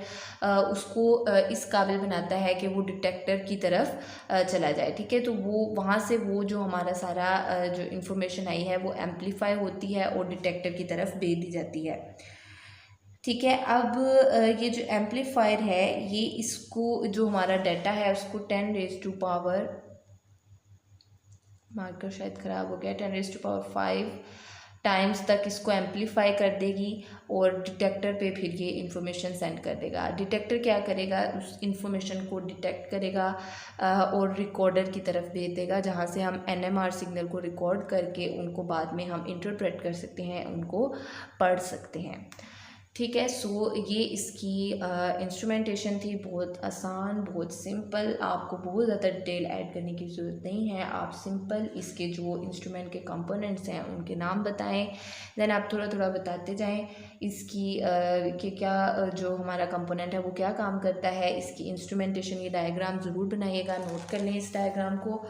उसको इस काबिल बनाता है कि वो डिटेक्टर की तरफ चला जाए। ठीक है, तो वो वहाँ से वो जो हमारा सारा जो इंफॉर्मेशन आई है वो एम्पलीफाई होती है और डिटेक्टर की तरफ भेज दी जाती है। ठीक है, अब ये जो एम्पलीफायर है ये इसको जो हमारा डाटा है उसको 10 रेज़ टू पावर, मार्कर शायद ख़राब हो गया, 10 रेज़ टू पावर 5 टाइम्स तक इसको एम्पलीफाई कर देगी और डिटेक्टर पे फिर ये इन्फॉर्मेशन सेंड कर देगा। डिटेक्टर क्या करेगा, उस इन्फॉर्मेशन को डिटेक्ट करेगा और रिकॉर्डर की तरफ भेज देगा, जहाँ से हम NMR सिग्नल को रिकॉर्ड करके उनको बाद में हम इंटरप्रेट कर सकते हैं, उनको पढ़ सकते हैं। ठीक है, ये इसकी इंस्ट्रूमेंटेशन थी, बहुत आसान, बहुत सिंपल, आपको बहुत ज़्यादा डिटेल ऐड करने की ज़रूरत नहीं है। आप सिंपल इसके जो इंस्ट्रूमेंट के कंपोनेंट्स हैं उनके नाम बताएं, देन आप थोड़ा थोड़ा बताते जाएं इसकी कि क्या जो हमारा कंपोनेंट है वो क्या काम करता है। इसकी इंस्ट्रूमेंटेशन ये डायग्राम ज़रूर बनाइएगा, नोट कर लें इस डायग्राम को।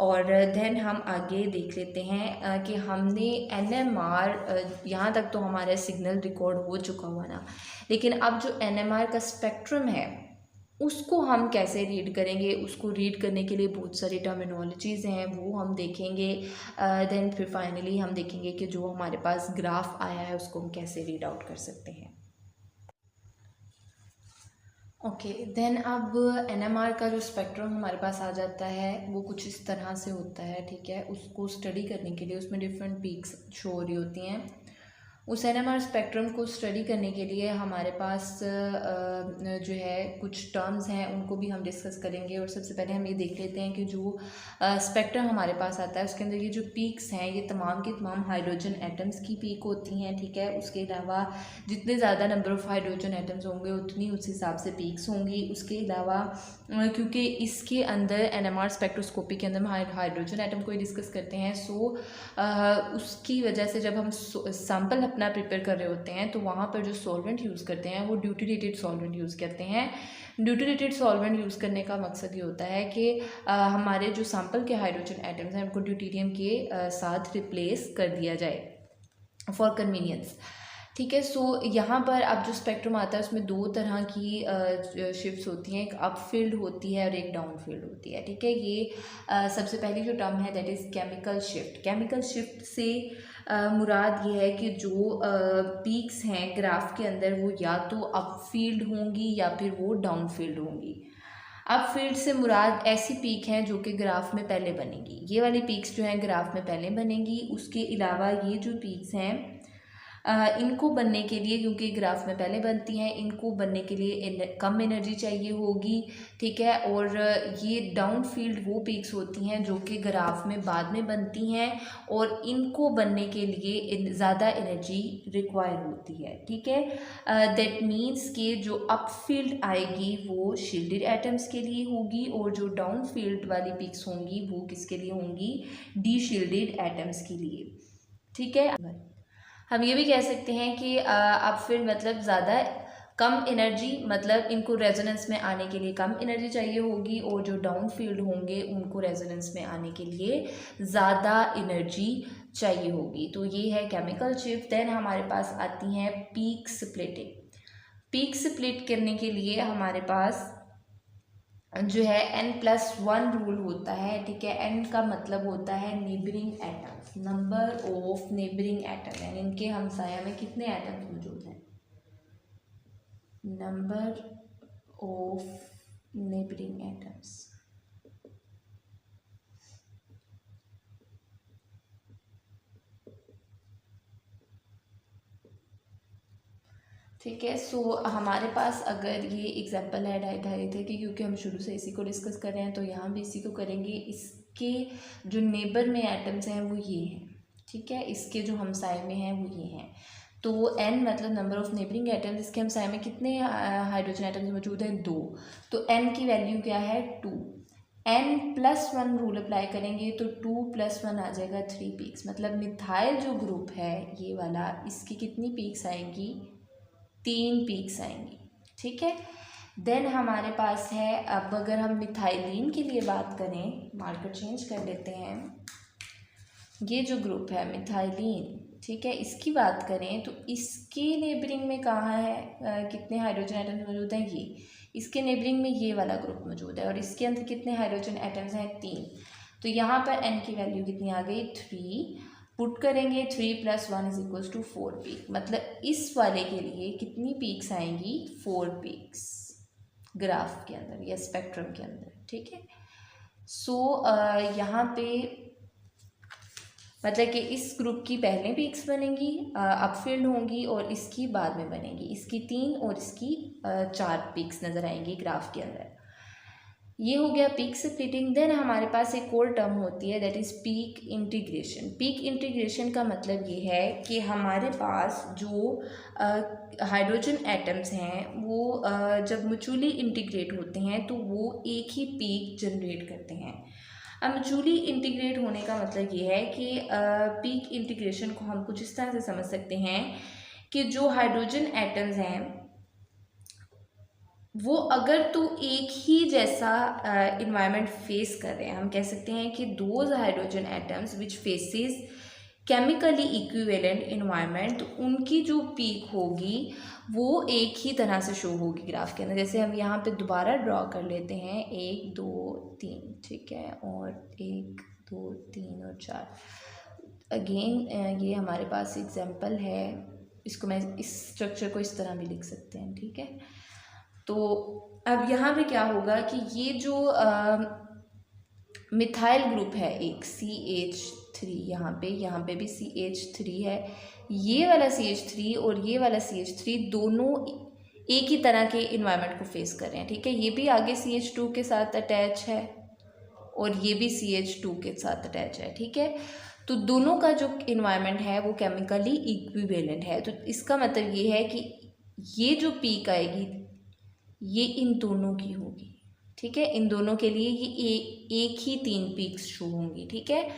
और देन हम आगे देख लेते हैं कि हमने NMR, यहाँ तक तो हमारा सिग्नल रिकॉर्ड हो चुका हुआ ना, लेकिन अब जो NMR का स्पेक्ट्रम है उसको हम कैसे रीड करेंगे। उसको रीड करने के लिए बहुत सारी टर्मिनोलॉजीज़ हैं, वो हम देखेंगे। देन फिर फाइनली हम देखेंगे कि जो हमारे पास ग्राफ आया है उसको हम कैसे रीड आउट कर सकते हैं। ओके, देन अब NMR का जो स्पेक्ट्रम हमारे पास आ जाता है वो कुछ इस तरह से होता है। ठीक है, उसको स्टडी करने के लिए उसमें डिफरेंट पीक्स शो हो रही होती हैं। उस NMR स्पेक्ट्रम को स्टडी करने के लिए हमारे पास जो है कुछ टर्म्स हैं, उनको भी हम डिस्कस करेंगे। और सबसे पहले हम ये देख लेते हैं कि जो स्पेक्ट्रम हमारे पास आता है उसके अंदर ये जो पीक्स हैं ये तमाम की तमाम हाइड्रोजन एटम्स की पीक होती हैं। ठीक है, उसके अलावा जितने ज़्यादा नंबर ऑफ़ हाइड्रोजन एटम्स होंगे उतनी उस हिसाब से पीक्स होंगी। उसके अलावा क्योंकि इसके अंदर NMR स्पेक्ट्रोस्कोपी के अंदर हम हाइड्रोजन एटम को ही डिस्कस करते हैं, उसकी वजह से जब हम सैम्पल अपना प्रिपेयर कर रहे होते हैं तो वहाँ पर जो सॉल्वेंट यूज़ करते हैं वो ड्यूटिलेटेड सॉल्वेंट यूज़ करते हैं। ड्यूटिलेटेड सॉल्वेंट यूज़ करने का मकसद ये होता है कि हमारे जो सैम्पल के हाइड्रोजन एटम्स हैं उनको ड्यूटीरियम के साथ रिप्लेस कर दिया जाए फॉर कन्वीनियंस। ठीक है, यहाँ पर अब जो स्पेक्ट्रम आता है उसमें दो तरह की शिफ्ट्स होती हैं, एक अप फील्ड होती है और एक डाउन फील्ड होती है। ठीक है, ये सबसे पहली जो टर्म है that is chemical shift. Chemical shift से मुराद ये है कि जो पीक्स हैं ग्राफ के अंदर वो या तो अप फील्ड होंगी या फिर वो डाउन फील्ड होंगी। अप फील्ड से मुराद ऐसी पीक हैं जो कि ग्राफ में पहले बनेंगी, ये वाली पीक्स जो हैं ग्राफ में पहले बनेंगी। उसके अलावा ये जो पीक्स हैं इनको बनने के लिए, क्योंकि ग्राफ में पहले बनती हैं, इनको बनने के लिए कम एनर्जी चाहिए होगी, ठीक है। और ये डाउन फील्ड वो पीक्स होती हैं जो कि ग्राफ में बाद में बनती हैं और इनको बनने के लिए ज़्यादा एनर्जी रिक्वायर होती है, ठीक है। दैट मीन्स कि जो अप फील्ड आएगी वो शील्डेड एटम्स के लिए होगी और जो डाउन फील्ड वाली पीक्स होंगी वो किसके लिए होंगी, डी शील्डेड एटम्स के लिए, ठीक है। हम ये भी कह सकते हैं कि अप फील्ड मतलब ज़्यादा कम एनर्जी, मतलब इनको रेजोनेंस में आने के लिए कम एनर्जी चाहिए होगी और जो डाउन फील्ड होंगे उनको रेजोनेंस में आने के लिए ज़्यादा एनर्जी चाहिए होगी। तो ये है केमिकल शिफ्ट। देन हमारे पास आती हैं पीक स्प्लिटिंग। पीक स्प्लिट करने के लिए हमारे पास जो है n+1 रूल होता है, ठीक है। n का मतलब होता है neighbouring atoms, number of neighbouring atom, यानी इनके हमसाया में कितने एटम्स मौजूद हैं, नंबर ऑफ नेबरिंग एटम्स, ठीक है। सो हमारे पास अगर ये एग्जांपल है डायथाइथर की, क्योंकि हम शुरू से इसी को डिस्कस कर रहे हैं तो यहाँ भी इसी को करेंगे। इसके जो नेबर में एटम्स हैं वो ये हैं, ठीक है। इसके जो हमसाए में हैं वो ये हैं। तो n मतलब नंबर ऑफ नेबरिंग एटम्स, इसके हमसाए में कितने हाइड्रोजन एटम्स मौजूद हैं, 2। तो n की वैल्यू क्या है, 2। n+1 रूल अप्लाई करेंगे तो 2+1 आ जाएगा 3 पीक्स। मतलब मिथाइल जो ग्रुप है ये वाला, इसकी कितनी पीक्स आएंगी, 3 पीक्स आएंगी, ठीक है। देन हमारे पास है, अब अगर हम मिथाइलिन के लिए बात करें, मार्कर चेंज कर लेते हैं, ये जो ग्रुप है मिथाइलिन, ठीक है, इसकी बात करें तो इसके नेबरिंग में कहाँ है, कितने हाइड्रोजन एटम्स मौजूद हैं, ये इसके नेबरिंग में ये वाला ग्रुप मौजूद है और इसके अंदर कितने हाइड्रोजन एटम्स हैं, 3। तो यहाँ पर n की वैल्यू कितनी आ गई, 3। पुट करेंगे 3+1 = 4 पीक, मतलब इस वाले के लिए कितनी पीक्स आएंगी, 4 पीक्स ग्राफ के अंदर या स्पेक्ट्रम के अंदर, ठीक है। सो यहाँ पे मतलब कि इस ग्रुप की पहले पीक्स बनेंगी, अपफील्ड होंगी और इसकी बाद में बनेंगी, इसकी 3 और इसकी 4 पीक्स नज़र आएंगी ग्राफ के अंदर। ये हो गया पीक स्प्लिटिंग। देन हमारे पास एक और टर्म होती है, that is peak integration. Peak integration का मतलब ये है कि हमारे पास जो हाइड्रोजन एटम्स हैं वो जब म्यूचुअली इंटीग्रेट होते हैं तो वो एक ही पीक जनरेट करते हैं। अब म्यूचुअली इंटीग्रेट होने का मतलब ये है कि पीक इंटीग्रेशन को हम कुछ इस तरह से समझ सकते हैं कि जो हाइड्रोजन एटम्स हैं वो अगर तो एक ही जैसा इन्वायरमेंट फेस कर रहे हैं, हम कह सकते हैं कि those hydrogen atoms which faces chemically equivalent environment, तो उनकी जो पीक होगी वो एक ही तरह से शो होगी ग्राफ के अंदर। जैसे हम यहाँ पे दोबारा ड्रॉ कर लेते हैं, 1 2 3, ठीक है, और 1 2 3 और 4। अगेन ये हमारे पास एग्जाम्पल है, इसको मैं इस स्ट्रक्चर को इस तरह भी लिख सकते हैं, ठीक है। तो अब यहाँ पे क्या होगा कि ये जो मिथाइल ग्रुप है एक CH3, यहाँ पे भी CH3 है, ये वाला CH3 और ये वाला CH3 दोनों एक ही तरह के इन्वायरमेंट को फेस कर रहे हैं, ठीक है। ये भी आगे CH2 के साथ अटैच है और ये भी CH2 के साथ अटैच है, ठीक है। तो दोनों का जो इन्वायरमेंट है वो केमिकली इक्विवेलेंट है। तो इसका मतलब ये है कि ये जो पीक आएगी ये इन दोनों की होगी, ठीक है। इन दोनों के लिए ये एक ही 3 पीक्स शो होंगी, ठीक है।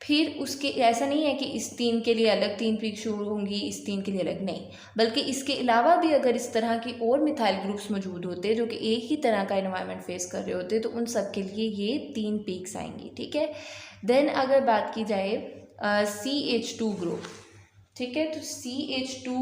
फिर उसके ऐसा नहीं है कि इस 3 के लिए अलग 3 पीक शो होंगी, इस 3 के लिए अलग, नहीं, बल्कि इसके अलावा भी अगर इस तरह की और मिथाइल ग्रुप्स मौजूद होते जो कि एक ही तरह का इन्वायरमेंट फेस कर रहे होते तो उन सब के लिए ये 3 पीक्स आएंगी, ठीक है। देन अगर बात की जाए CH2 ग्रुप, ठीक है, तो CH2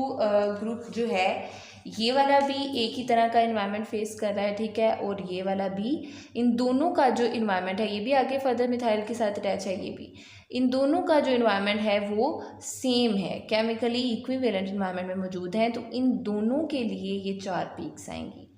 ग्रुप जो है ये वाला भी एक ही तरह का इन्वायरमेंट फेस कर रहा है, ठीक है, और ये वाला भी, इन दोनों का जो इन्वायरमेंट है ये भी आगे फर्दर मिथाइल के साथ अटैच है, ये भी इन दोनों का जो इन्वायरमेंट है वो सेम है, केमिकली इक्विवेलेंट इन्वायरमेंट में मौजूद हैं, तो इन दोनों के लिए ये 4 पीक्स आएंगी।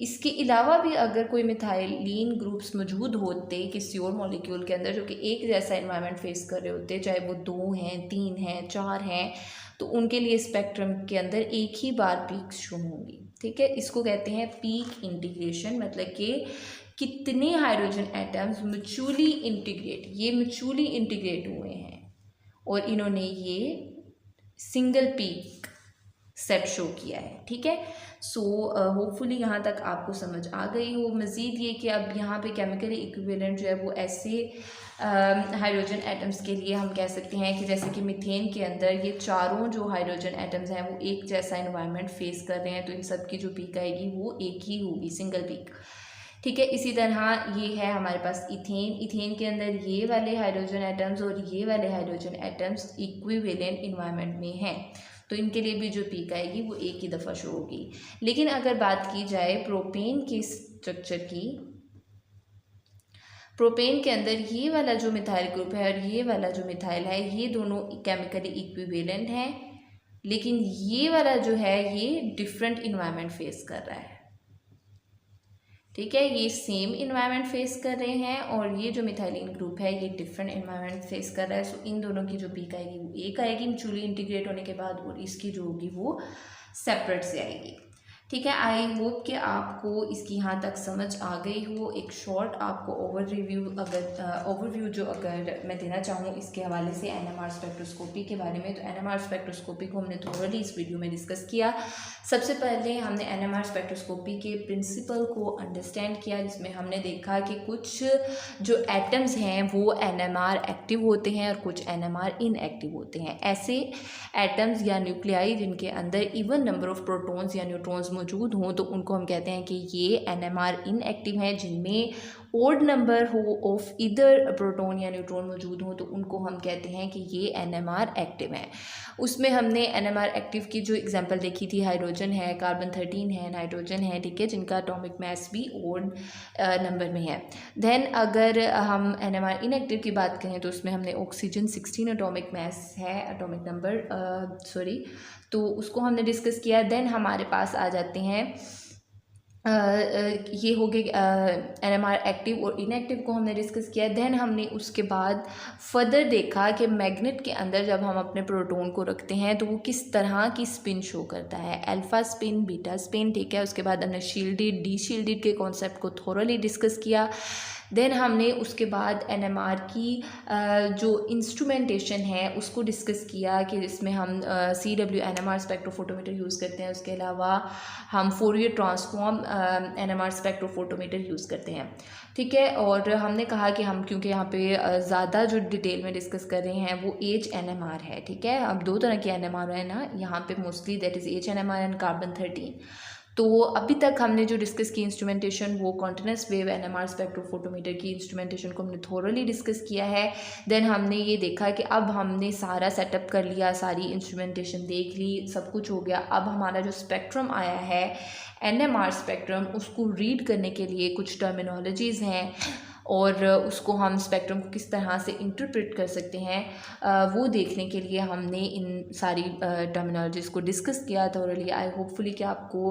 इसके अलावा भी अगर कोई मिथाइलिन ग्रुप्स मौजूद होते किसी और मॉलिक्यूल के अंदर जो कि एक जैसा इन्वायरमेंट फेस कर रहे होते, चाहे वो 2 हैं, 3 हैं, 4 हैं, तो उनके लिए स्पेक्ट्रम के अंदर एक ही बार पीक्स शो होंगी। ठीक है, इसको कहते हैं पीक इंटीग्रेशन, मतलब कि कितने हाइड्रोजन एटम्स म्यूचुअली इंटीग्रेट, ये म्यूचुअली इंटीग्रेट हुए हैं और इन्होंने ये सिंगल पीक सेट शो किया है। ठीक है, सो होपफुली यहाँ तक आपको समझ आ गई हो। मज़ीद ये कि अब यहाँ पे केमिकली इक्विवेलेंट जो है वो ऐसे हाइड्रोजन एटम्स के लिए हम कह सकते हैं कि जैसे कि मीथेन के अंदर ये चारों जो हाइड्रोजन एटम्स हैं वो एक जैसा इन्वायरमेंट फेस कर रहे हैं, तो इन सब की जो पीक आएगी वो एक ही होगी, सिंगल पीक। ठीक है, इसी तरह ये है हमारे पास इथेन। इथेन के अंदर ये वाले हाइड्रोजन एटम्स और ये वाले हाइड्रोजन एटम्स इक्विवेलेंट इन्वायरमेंट में हैं, तो इनके लिए भी जो पीक आएगी वो एक ही दफ़ा शो होगी। लेकिन अगर बात की जाए प्रोपेन के स्ट्रक्चर की, प्रोपेन के अंदर ये वाला जो मिथाइल ग्रुप है और ये वाला जो मिथाइल है, ये दोनों केमिकली इक्विवेलेंट हैं, लेकिन ये वाला जो है ये डिफरेंट इन्वायरमेंट फेस कर रहा है। ठीक है, ये सेम इन्वायरमेंट फेस कर रहे हैं और ये जो मिथाइलिन ग्रुप है ये डिफरेंट इन्वायरमेंट फेस कर रहा है। सो इन दोनों की जो पीक आएगी वो एक आएगी म्यूचुअली इंटीग्रेट होने के बाद, और इसकी जो होगी वो सेपरेट से आएगी। ठीक है, आई होप कि आपको इसकी यहाँ तक समझ आ गई हो। एक शॉर्ट आपको ओवरव्यू जो अगर मैं देना चाहूँ इसके हवाले से NMR स्पेक्ट्रोस्कोपी के बारे में, तो NMR स्पेक्ट्रोस्कोपी को हमने थोड़ी इस वीडियो में डिस्कस किया। सबसे पहले हमने NMR स्पेक्ट्रोस्कोपी के प्रिंसिपल को अंडरस्टैंड किया, जिसमें हमने देखा कि कुछ जो एटम्स हैं वो NMR एक्टिव होते हैं और कुछ NMR इनएक्टिव होते हैं। ऐसे एटम्स या न्यूक्लियाई जिनके अंदर इवन नंबर ऑफ प्रोटॉन्स या न्यूट्रॉन्स मौजूद हों, तो उनको हम कहते हैं कि ये NMR इनएक्टिव हैं। जिनमें ओड नंबर हो ऑफ इधर प्रोटॉन या न्यूट्रॉन मौजूद हो, तो उनको हम कहते हैं कि ये NMR एक्टिव हैं। उसमें हमने NMR एक्टिव की जो एग्जांपल देखी थी, हाइड्रोजन है, कार्बन 13 है, नाइट्रोजन है, ठीक है, जिनका एटॉमिक मास भी ओड नंबर में है। देन अगर हम NMR इनएक्टिव की बात करें तो उसमें हमने ऑक्सीजन 16 एटॉमिक मास है, एटॉमिक नंबर तो उसको हमने डिस्कस किया। देन हमारे पास आ जाते हैं ये हो गए NMR एक्टिव और इनएक्टिव को हमने डिस्कस किया। देन हमने उसके बाद फर्दर देखा कि मैग्नेट के अंदर जब हम अपने प्रोटॉन को रखते हैं तो वो किस तरह की स्पिन शो करता है, अल्फा स्पिन, बीटा स्पिन। ठीक है, उसके बाद हमने शील्डेड, डी शील्डेड के कॉन्सेप्ट को थोरली डिस्कस किया। देन हमने उसके बाद NMR की जो इंस्ट्रूमेंटेशन है उसको डिस्कस किया कि जिसमें हम CW NMR स्पेक्ट्रोफोटोमीटर यूज़ करते हैं। उसके अलावा हम Fourier transform NMR spectrophotometer use करते हैं। ठीक है, और हमने कहा कि हम क्योंकि यहाँ पे ज़्यादा जो डिटेल में डिस्कस कर रहे हैं वो एज NMR है। ठीक है, अब 2 तरह की NMR है ना यहाँ पे mostly, that is as NMR and carbon 13। तो अभी तक हमने जो डिस्कस की इंस्ट्रूमेंटेशन वो कॉन्टिन्यूस वेव NMR स्पेक्ट्रोफोटोमीटर की इंस्ट्रूमेंटेशन को हमने थोरली डिस्कस किया है। देन हमने ये देखा कि अब हमने सारा सेटअप कर लिया, सारी इंस्ट्रूमेंटेशन देख ली, सब कुछ हो गया। अब हमारा जो स्पेक्ट्रम आया है NMR स्पेक्ट्रम, उसको रीड करने के लिए कुछ टर्मिनोलॉजीज़ हैं और उसको हम स्पेक्ट्रम को किस तरह से इंटरप्रेट कर सकते हैं वो देखने के लिए हमने इन सारी टर्मिनोलॉजीज़ को डिस्कस किया थोरली। आई होपफुली कि आपको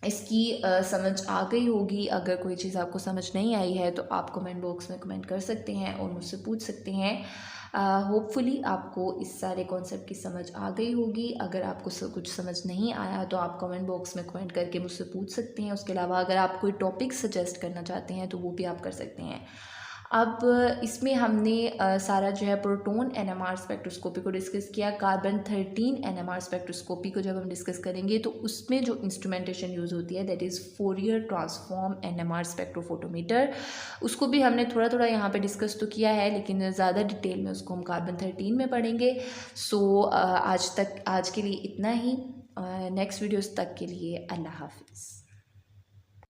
इसकी समझ आ गई होगी। अगर कोई चीज़ आपको समझ नहीं आई है तो आप कमेंट बॉक्स में कमेंट कर सकते हैं और मुझसे पूछ सकते हैं। होपफुली आपको इस सारे कॉन्सेप्ट की समझ आ गई होगी। अगर आपको कुछ समझ नहीं आया तो आप कमेंट बॉक्स में कमेंट करके मुझसे पूछ सकते हैं। उसके अलावा अगर आप कोई टॉपिक सजेस्ट करना चाहते हैं तो वो भी आप कर सकते हैं। अब इसमें हमने सारा जो है प्रोटॉन NMR स्पेक्ट्रोस्कोपी को डिस्कस किया। कार्बन 13 NMR स्पेक्ट्रोस्कोपी को जब हम डिस्कस करेंगे तो उसमें जो इंस्ट्रूमेंटेशन यूज़ होती है that is Fourier transform NMR spectrophotometer, उसको भी हमने थोड़ा थोड़ा यहाँ पे डिस्कस तो किया है, लेकिन ज़्यादा डिटेल में उसको हम कार्बन 13 में पढ़ेंगे। सो आज के लिए इतना ही। नेक्स्ट वीडियोज़ तक के लिए अल्लाह हाफिज़।